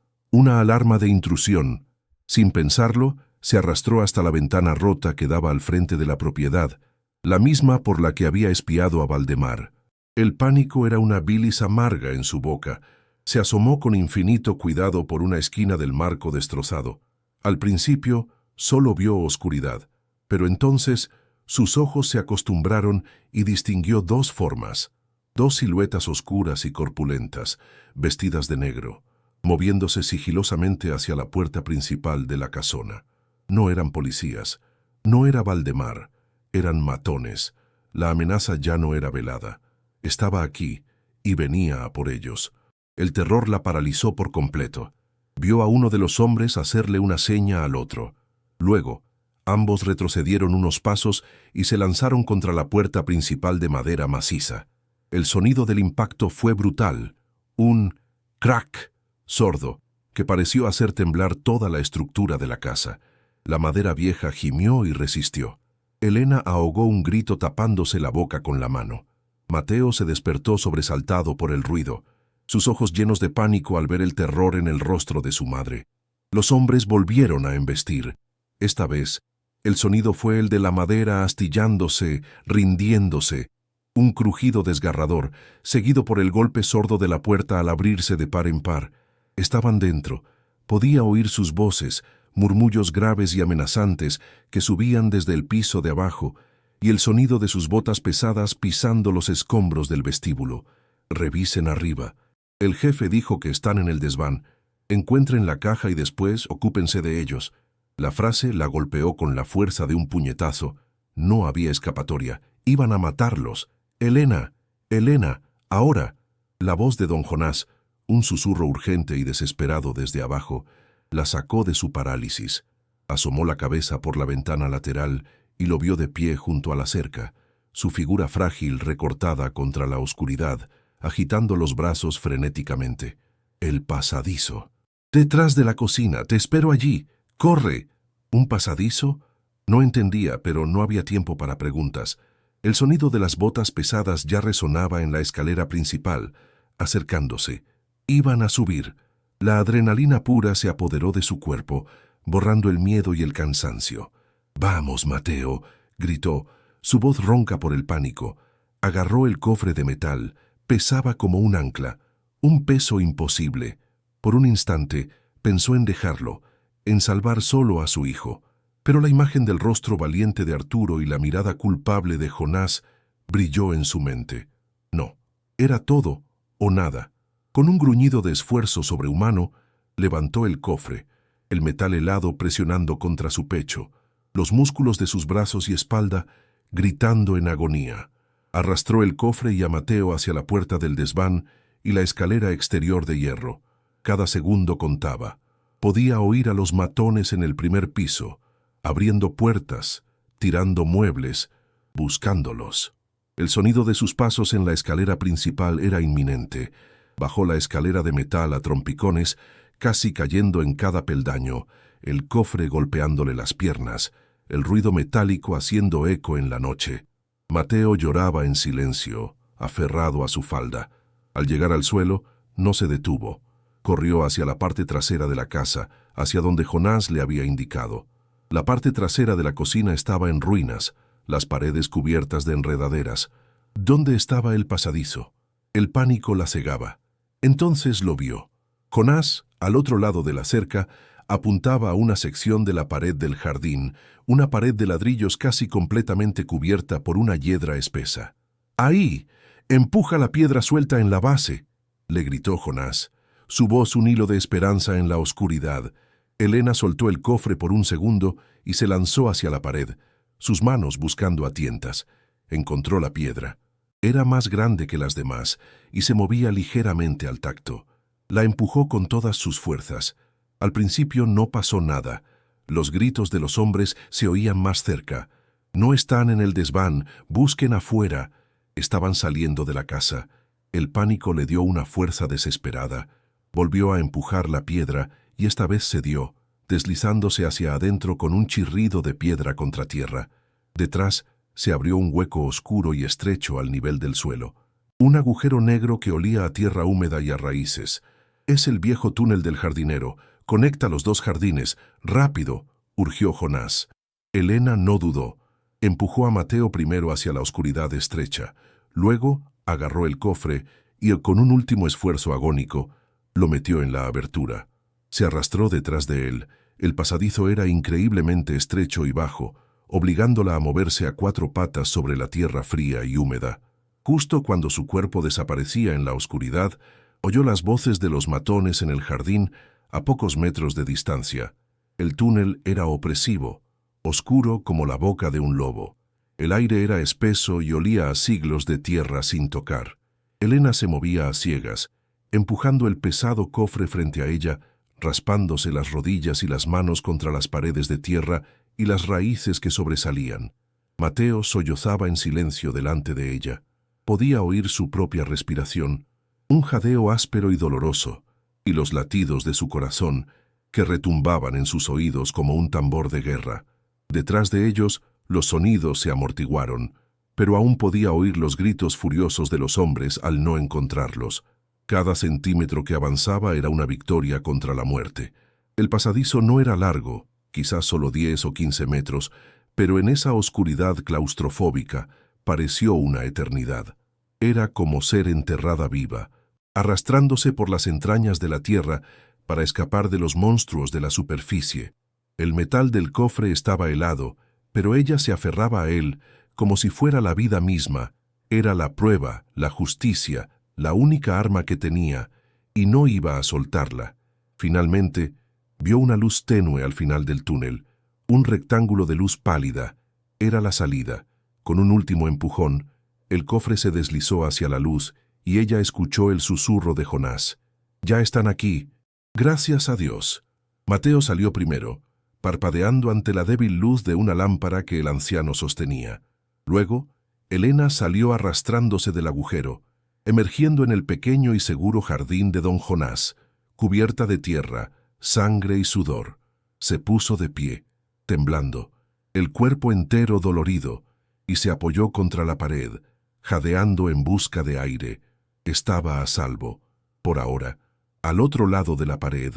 de intrusión. Sin pensarlo, se arrastró hasta la ventana rota que daba al frente de la propiedad, la misma por la que había espiado a Valdemar. El pánico era una bilis amarga en su boca. Se asomó con infinito cuidado por una esquina del marco destrozado. Al principio, solo vio oscuridad, pero entonces sus ojos se acostumbraron y distinguió dos formas, dos siluetas oscuras y corpulentas, vestidas de negro, moviéndose sigilosamente hacia la puerta principal de la casona. No eran policías, no era Valdemar, eran matones. La amenaza ya no era velada. Estaba aquí y venía a por ellos. El terror la paralizó por completo. Vio a uno de los hombres hacerle una seña al otro. Luego, ambos retrocedieron unos pasos y se lanzaron contra la puerta principal de madera maciza. El sonido del impacto fue brutal, un crack sordo que pareció hacer temblar toda la estructura de la casa. La madera vieja gimió y resistió. Elena ahogó un grito tapándose la boca con la mano. Mateo se despertó sobresaltado por el ruido, sus ojos llenos de pánico al ver el terror en el rostro de su madre. Los hombres volvieron a embestir. Esta vez, el sonido fue el de la madera astillándose, rindiéndose. Un crujido desgarrador, seguido por el golpe sordo de la puerta al abrirse de par en par. Estaban dentro. Podía oír sus voces, murmullos graves y amenazantes que subían desde el piso de abajo, y el sonido de sus botas pesadas pisando los escombros del vestíbulo. Revisen arriba. El jefe dijo que están en el desván. Encuentren la caja y después ocúpense de ellos. La frase la golpeó con la fuerza de un puñetazo. No había escapatoria. Iban a matarlos. «Elena, Elena, ahora». La voz de don Jonás, un susurro urgente y desesperado desde abajo, la sacó de su parálisis. Asomó la cabeza por la ventana lateral y lo vio de pie junto a la cerca, su figura frágil recortada contra la oscuridad, agitando los brazos frenéticamente. El pasadizo. «Detrás de la cocina, te espero allí. ¡Corre!». ¿Un pasadizo? No entendía, pero no había tiempo para preguntas. El sonido de las botas pesadas ya resonaba en la escalera principal, acercándose. Iban a subir. La adrenalina pura se apoderó de su cuerpo, borrando el miedo y el cansancio. «Vamos, Mateo», gritó, su voz ronca por el pánico. Agarró el cofre de metal. Pesaba como un ancla, un peso imposible. Por un instante pensó en dejarlo, en salvar solo a su hijo. Pero la imagen del rostro valiente de Arturo y la mirada culpable de Jonás brilló en su mente. No, era todo o nada. Con un gruñido de esfuerzo sobrehumano, levantó el cofre, el metal helado presionando contra su pecho, los músculos de sus brazos y espalda gritando en agonía. Arrastró el cofre y a Mateo hacia la puerta del desván y la escalera exterior de hierro. Cada segundo contaba. Podía oír a los matones en el primer piso, abriendo puertas, tirando muebles, buscándolos. El sonido de sus pasos en la escalera principal era inminente. Bajó la escalera de metal a trompicones, casi cayendo en cada peldaño, el cofre golpeándole las piernas, el ruido metálico haciendo eco en la noche. Mateo lloraba en silencio, aferrado a su falda. Al llegar al suelo, no se detuvo. Corrió hacia la parte trasera de la casa, hacia donde Jonás le había indicado. La parte trasera de la cocina estaba en ruinas, las paredes cubiertas de enredaderas. ¿Dónde estaba el pasadizo? El pánico la cegaba. Entonces lo vio. Jonás, al otro lado de la cerca, apuntaba a una sección de la pared del jardín, una pared de ladrillos casi completamente cubierta por una hiedra espesa. «¡Ahí! ¡Empuja la piedra suelta en la base!», le gritó Jonás. su voz un hilo de esperanza en la oscuridad. Elena soltó el cofre por un segundo y se lanzó hacia la pared, sus manos buscando a tientas. Encontró la piedra. Era más grande que las demás y se movía ligeramente al tacto. La empujó con todas sus fuerzas. Al principio no pasó nada. Los gritos de los hombres se oían más cerca. «No están en el desván, busquen afuera». Estaban saliendo de la casa. El pánico le dio una fuerza desesperada. Volvió a empujar la piedra y esta vez cedió, deslizándose hacia adentro con un chirrido de piedra contra tierra. Detrás se abrió un hueco oscuro y estrecho al nivel del suelo. Un agujero negro que olía a tierra húmeda y a raíces. «Es el viejo túnel del jardinero. Conecta los dos jardines. ¡Rápido!», urgió Jonás. Elena no dudó. Empujó a Mateo primero hacia la oscuridad estrecha. Luego agarró el cofre y, con un último esfuerzo agónico, lo metió en la abertura. Se arrastró detrás de él. El pasadizo era increíblemente estrecho y bajo, obligándola a moverse a cuatro patas sobre la tierra fría y húmeda. Justo cuando su cuerpo desaparecía en la oscuridad, oyó las voces de los matones en el jardín a pocos metros de distancia. El túnel era opresivo, oscuro como la boca de un lobo. El aire era espeso y olía a siglos de tierra sin tocar. Elena se movía a ciegas, empujando el pesado cofre frente a ella, raspándose las rodillas y las manos contra las paredes de tierra y las raíces que sobresalían. Mateo sollozaba en silencio delante de ella. Podía oír su propia respiración, un jadeo áspero y doloroso, y los latidos de su corazón, que retumbaban en sus oídos como un tambor de guerra. Detrás de ellos, los sonidos se amortiguaron, pero aún podía oír los gritos furiosos de los hombres al no encontrarlos. Cada centímetro que avanzaba era una victoria contra la muerte. El pasadizo no era largo, quizás solo 10 o 15 metros, pero en esa oscuridad claustrofóbica pareció una eternidad. Era como ser enterrada viva, arrastrándose por las entrañas de la tierra para escapar de los monstruos de la superficie. El metal del cofre estaba helado, pero ella se aferraba a él como si fuera la vida misma. Era la prueba, la justicia, la única arma que tenía, y no iba a soltarla. Finalmente, vio una luz tenue al final del túnel, un rectángulo de luz pálida. Era la salida. Con un último empujón, el cofre se deslizó hacia la luz y ella escuchó el susurro de Jonás. «Ya están aquí. Gracias a Dios». Mateo salió primero, parpadeando ante la débil luz de una lámpara que el anciano sostenía. Luego, Elena salió arrastrándose del agujero, emergiendo en el pequeño y seguro jardín de don Jonás, cubierta de tierra, sangre y sudor. Se puso de pie, temblando, el cuerpo entero dolorido, y se apoyó contra la pared, jadeando en busca de aire. Estaba a salvo. Por ahora, al otro lado de la pared,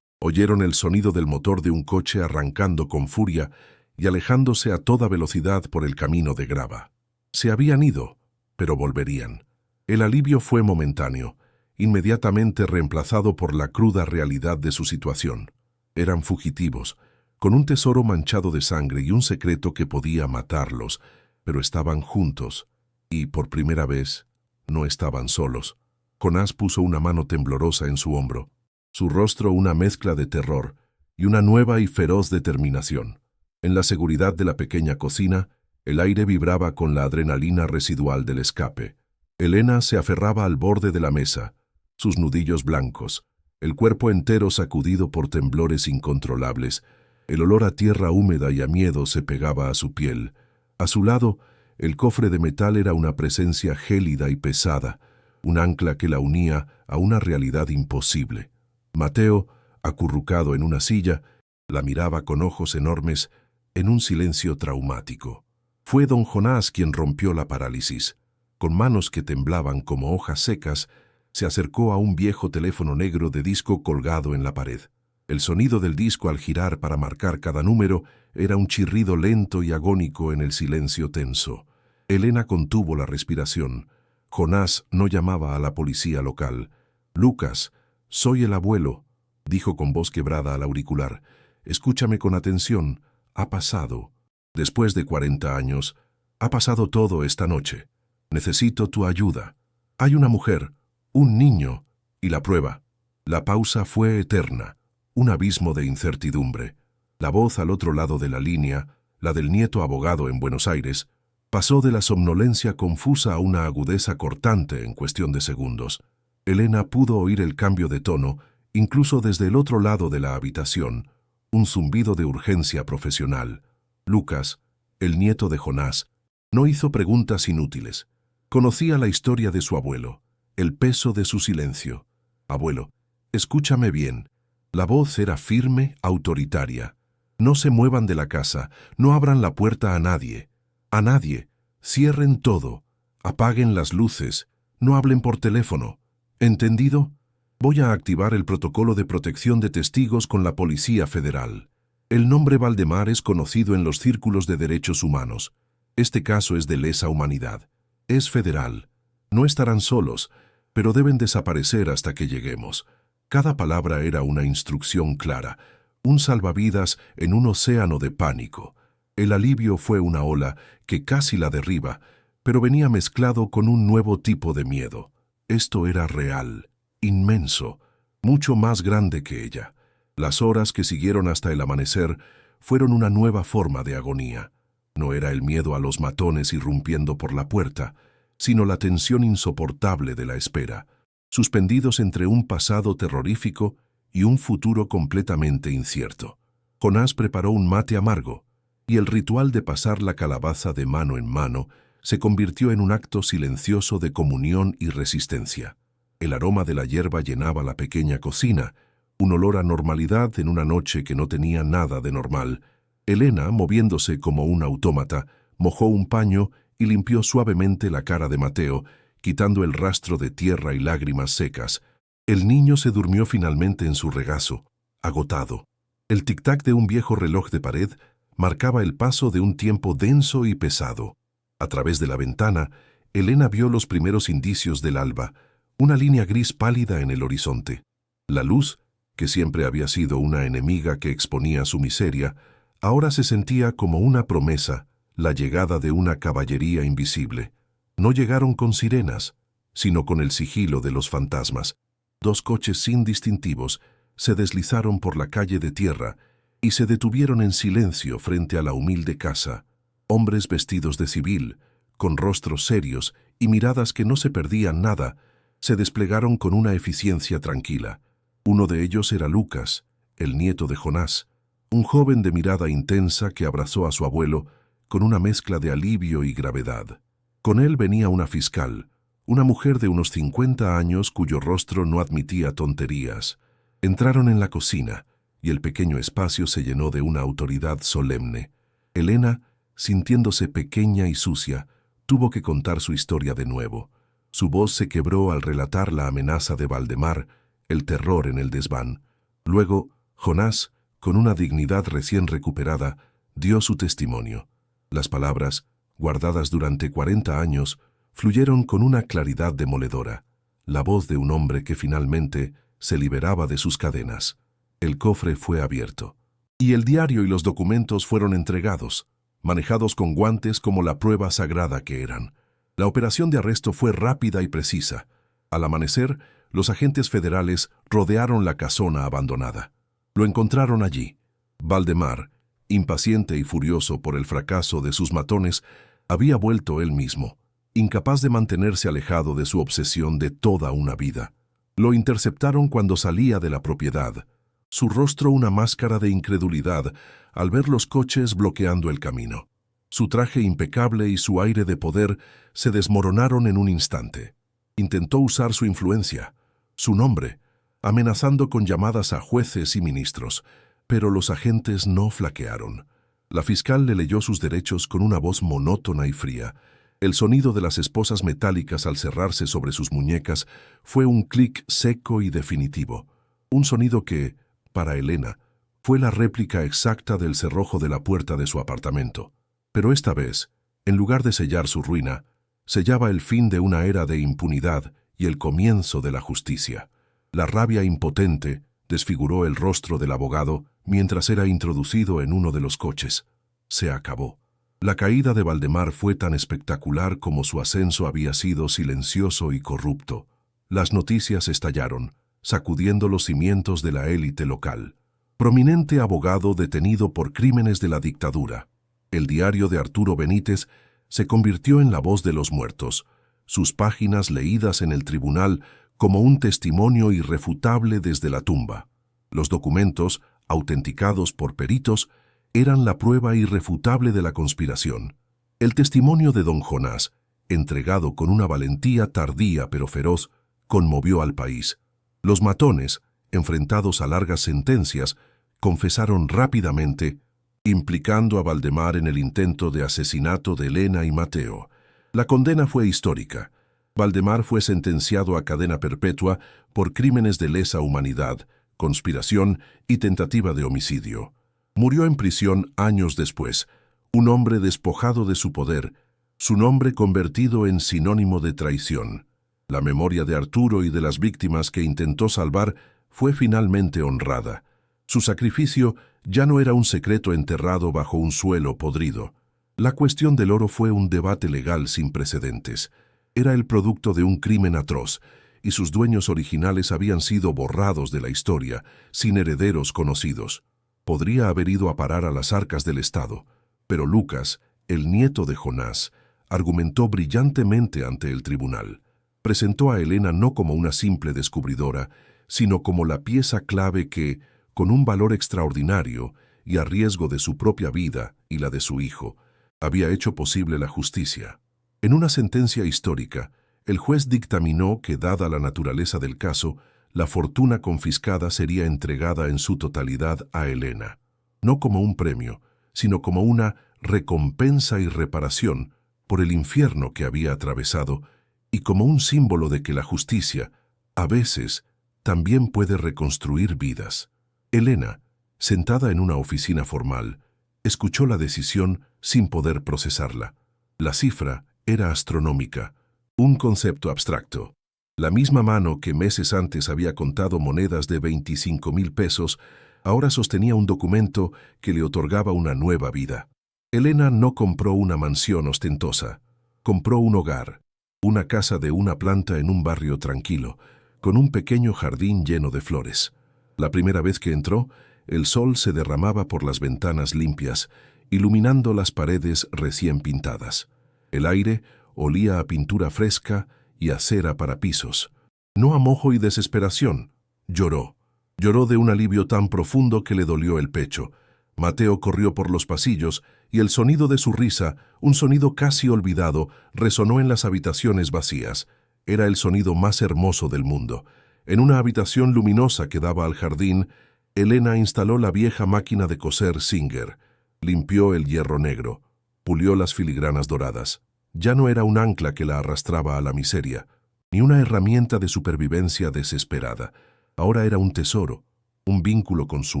oyeron el sonido del motor de un coche arrancando con furia y alejándose a toda velocidad por el camino de grava. Se habían ido, pero volverían. El alivio fue momentáneo, inmediatamente reemplazado por la cruda realidad de su situación. Eran fugitivos, con un tesoro manchado de sangre y un secreto que podía matarlos, pero estaban juntos, y por primera vez no estaban solos. Jonás puso una mano temblorosa en su hombro, su rostro una mezcla de terror y una nueva y feroz determinación. En la seguridad de la pequeña cocina, el aire vibraba con la adrenalina residual del escape. Elena se aferraba al borde de la mesa, sus nudillos blancos, el cuerpo entero sacudido por temblores incontrolables. El olor a tierra húmeda y a miedo se pegaba a su piel. A su lado, el cofre de metal era una presencia gélida y pesada, un ancla que la unía a una realidad imposible. Mateo, acurrucado en una silla, la miraba con ojos enormes en un silencio traumático. Fue don Jonás quien rompió la parálisis. Con manos que temblaban como hojas secas, se acercó a un viejo teléfono negro de disco colgado en la pared. El sonido del disco al girar para marcar cada número era un chirrido lento y agónico en el silencio tenso. Elena contuvo la respiración. Jonás no llamaba a la policía local. «Lucas, soy el abuelo», dijo con voz quebrada al auricular. «Escúchame con atención. Ha pasado. Después de 40 años, ha pasado todo esta noche. Necesito tu ayuda. Hay una mujer, un niño, y la prueba. La pausa fue eterna, un abismo de incertidumbre. La voz al otro lado de la línea, la del nieto abogado en Buenos Aires, pasó de la somnolencia confusa a una agudeza cortante en cuestión de segundos. Elena pudo oír el cambio de tono, incluso desde el otro lado de la habitación, un zumbido de urgencia profesional. Lucas, el nieto de Jonás, no hizo preguntas inútiles. Conocía la historia de su abuelo, el peso de su silencio. Abuelo, escúchame bien. La voz era firme, autoritaria. No se muevan de la casa, no abran la puerta a nadie. A nadie. Cierren todo. Apaguen las luces. No hablen por teléfono. ¿Entendido? Voy a activar el protocolo de protección de testigos con la Policía Federal. El nombre Valdemar es conocido en los círculos de derechos humanos. Este caso es de lesa humanidad. Es federal. No estarán solos, pero deben desaparecer hasta que lleguemos. Cada palabra era una instrucción clara, un salvavidas en un océano de pánico. El alivio fue una ola que casi la derriba, pero venía mezclado con un nuevo tipo de miedo. Esto era real, inmenso, mucho más grande que ella. Las horas que siguieron hasta el amanecer fueron una nueva forma de agonía. No era el miedo a los matones irrumpiendo por la puerta, sino la tensión insoportable de la espera, suspendidos entre un pasado terrorífico y un futuro completamente incierto. Jonás preparó un mate amargo, y el ritual de pasar la calabaza de mano en mano se convirtió en un acto silencioso de comunión y resistencia. El aroma de la hierba llenaba la pequeña cocina, un olor a normalidad en una noche que no tenía nada de normal. Elena, moviéndose como un autómata, mojó un paño y limpió suavemente la cara de Mateo, quitando el rastro de tierra y lágrimas secas. El niño se durmió finalmente en su regazo, agotado. El tic-tac de un viejo reloj de pared marcaba el paso de un tiempo denso y pesado. A través de la ventana, Elena vio los primeros indicios del alba, una línea gris pálida en el horizonte. La luz, que siempre había sido una enemiga que exponía su miseria, ahora se sentía como una promesa, la llegada de una caballería invisible. No llegaron con sirenas, sino con el sigilo de los fantasmas. 2 coches sin distintivos se deslizaron por la calle de tierra y se detuvieron en silencio frente a la humilde casa. Hombres vestidos de civil, con rostros serios y miradas que no se perdían nada, se desplegaron con una eficiencia tranquila. Uno de ellos era Lucas, el nieto de Jonás, un joven de mirada intensa que abrazó a su abuelo con una mezcla de alivio y gravedad. Con él venía una fiscal, una mujer de unos 50 años cuyo rostro no admitía tonterías. Entraron en la cocina y el pequeño espacio se llenó de una autoridad solemne. Elena, sintiéndose pequeña y sucia, tuvo que contar su historia de nuevo. Su voz se quebró al relatar la amenaza de Valdemar, el terror en el desván. Luego, Jonás, con una dignidad recién recuperada, dio su testimonio. Las palabras, guardadas durante 40 años, fluyeron con una claridad demoledora. La voz de un hombre que finalmente se liberaba de sus cadenas. El cofre fue abierto. Y el diario y los documentos fueron entregados, manejados con guantes como la prueba sagrada que eran. La operación de arresto fue rápida y precisa. Al amanecer, los agentes federales rodearon la casona abandonada. Lo encontraron allí. Valdemar, impaciente y furioso por el fracaso de sus matones, había vuelto él mismo, incapaz de mantenerse alejado de su obsesión de toda una vida. Lo interceptaron cuando salía de la propiedad, su rostro una máscara de incredulidad al ver los coches bloqueando el camino. Su traje impecable y su aire de poder se desmoronaron en un instante. Intentó usar su influencia, su nombre, amenazando con llamadas a jueces y ministros, pero los agentes no flaquearon. La fiscal le leyó sus derechos con una voz monótona y fría. El sonido de las esposas metálicas al cerrarse sobre sus muñecas fue un clic seco y definitivo, un sonido que, para Elena, fue la réplica exacta del cerrojo de la puerta de su apartamento. Pero esta vez, en lugar de sellar su ruina, sellaba el fin de una era de impunidad y el comienzo de la justicia. La rabia impotente desfiguró el rostro del abogado mientras era introducido en uno de los coches. Se acabó. La caída de Valdemar fue tan espectacular como su ascenso había sido silencioso y corrupto. Las noticias estallaron. sacudiendo los cimientos de la élite local. Prominente abogado detenido por crímenes de la dictadura. El diario de Arturo Benítez se convirtió en la voz de los muertos, sus páginas leídas en el tribunal como un testimonio irrefutable desde la tumba. Los documentos, autenticados por peritos, eran la prueba irrefutable de la conspiración. El testimonio de don Jonás, entregado con una valentía tardía pero feroz, conmovió al país. Los matones, enfrentados a largas sentencias, confesaron rápidamente, implicando a Valdemar en el intento de asesinato de Elena y Mateo. La condena fue histórica. Valdemar fue sentenciado a cadena perpetua por crímenes de lesa humanidad, conspiración y tentativa de homicidio. Murió en prisión años después, un hombre despojado de su poder, su nombre convertido en sinónimo de traición. La memoria de Arturo y de las víctimas que intentó salvar fue finalmente honrada. Su sacrificio ya no era un secreto enterrado bajo un suelo podrido. La cuestión del oro fue un debate legal sin precedentes. Era el producto de un crimen atroz, y sus dueños originales habían sido borrados de la historia, sin herederos conocidos. Podría haber ido a parar a las arcas del Estado, pero Lucas, el nieto de Jonás, argumentó brillantemente ante el tribunal. Presentó a Elena no como una simple descubridora, sino como la pieza clave que, con un valor extraordinario y a riesgo de su propia vida y la de su hijo, había hecho posible la justicia. En una sentencia histórica, el juez dictaminó que, dada la naturaleza del caso, la fortuna confiscada sería entregada en su totalidad a Elena, no como un premio, sino como una recompensa y reparación por el infierno que había atravesado y como un símbolo de que la justicia, a veces, también puede reconstruir vidas. Elena, sentada en una oficina formal, escuchó la decisión sin poder procesarla. La cifra era astronómica, un concepto abstracto. La misma mano que meses antes había contado monedas de 25,000 pesos, ahora sostenía un documento que le otorgaba una nueva vida. Elena no compró una mansión ostentosa, compró un hogar, una casa de una planta en un barrio tranquilo, con un pequeño jardín lleno de flores. La primera vez que entró, el sol se derramaba por las ventanas limpias, iluminando las paredes recién pintadas. El aire olía a pintura fresca y a cera para pisos. No a mojo y desesperación. Lloró. Lloró de un alivio tan profundo que le dolió el pecho. Mateo corrió por los pasillos y el sonido de su risa, un sonido casi olvidado, resonó en las habitaciones vacías. Era el sonido más hermoso del mundo. En una habitación luminosa que daba al jardín, Elena instaló la vieja máquina de coser Singer, limpió el hierro negro, pulió las filigranas doradas. Ya no era un ancla que la arrastraba a la miseria, ni una herramienta de supervivencia desesperada. Ahora era un tesoro, un vínculo con su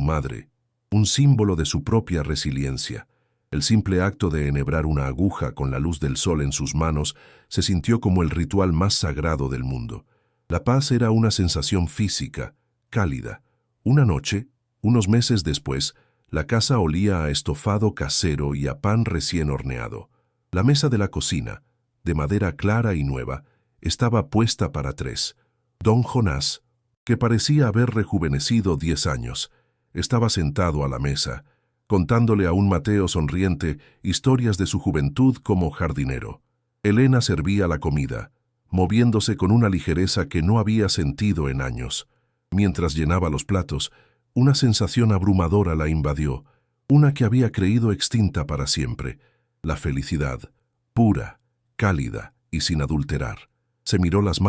madre, un símbolo de su propia resiliencia. El simple acto de enhebrar una aguja con la luz del sol en sus manos se sintió como el ritual más sagrado del mundo. La paz era una sensación física, cálida. Una noche, unos meses después, la casa olía a estofado casero y a pan recién horneado. La mesa de la cocina, de madera clara y nueva, estaba puesta para 3. Don Jonás, que parecía haber rejuvenecido 10 años, estaba sentado a la mesa, contándole a un Mateo sonriente historias de su juventud como jardinero. Elena servía la comida, moviéndose con una ligereza que no había sentido en años. Mientras llenaba los platos, una sensación abrumadora la invadió, una que había creído extinta para siempre. La felicidad, pura, cálida y sin adulterar. Se miró las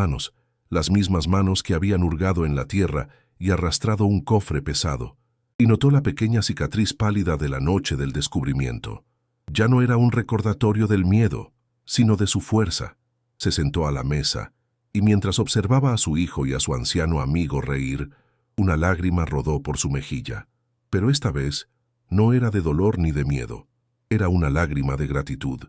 mismas manos que habían hurgado en la tierra y arrastrado un cofre pesado, y notó la pequeña cicatriz pálida de la noche del descubrimiento. Ya no era un recordatorio del miedo, sino de su fuerza. Se sentó a la mesa, y mientras observaba a su hijo y a su anciano amigo reír, una lágrima rodó por su mejilla. Pero esta vez no era de dolor ni de miedo. Era una lágrima de gratitud.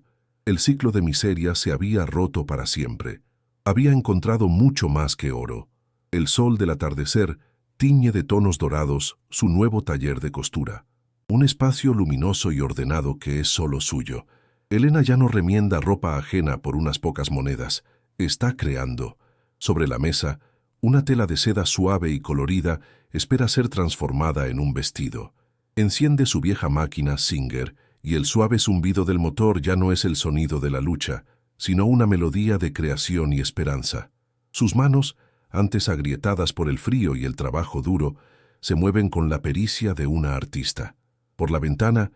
El ciclo de miseria se había roto para siempre. Había encontrado mucho más que oro. El sol del atardecer tiñe de tonos dorados su nuevo taller de costura. Un espacio luminoso y ordenado que es solo suyo. Elena ya no remienda ropa ajena por unas pocas monedas. Está creando. Sobre la mesa, Una tela de seda suave y colorida espera ser transformada en un vestido. Enciende su vieja máquina Singer y el suave zumbido del motor ya no es el sonido de la lucha, sino una melodía de creación y esperanza. Sus manos, antes agrietadas por el frío y el trabajo duro, se mueven con la pericia de una artista. Por la ventana,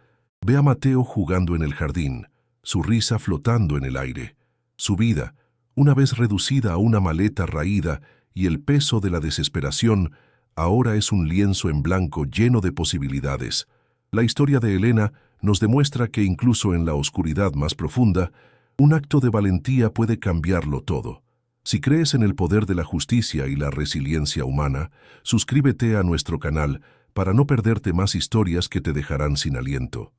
ve a Mateo jugando en el jardín, su risa flotando en el aire. Su vida, una vez reducida a una maleta raída y el peso de la desesperación, ahora es un lienzo en blanco lleno de posibilidades. La historia de Elena nos demuestra que incluso en la oscuridad más profunda, un acto de valentía puede cambiarlo todo. Si crees en el poder de la justicia y la resiliencia humana, suscríbete a nuestro canal para no perderte más historias que te dejarán sin aliento.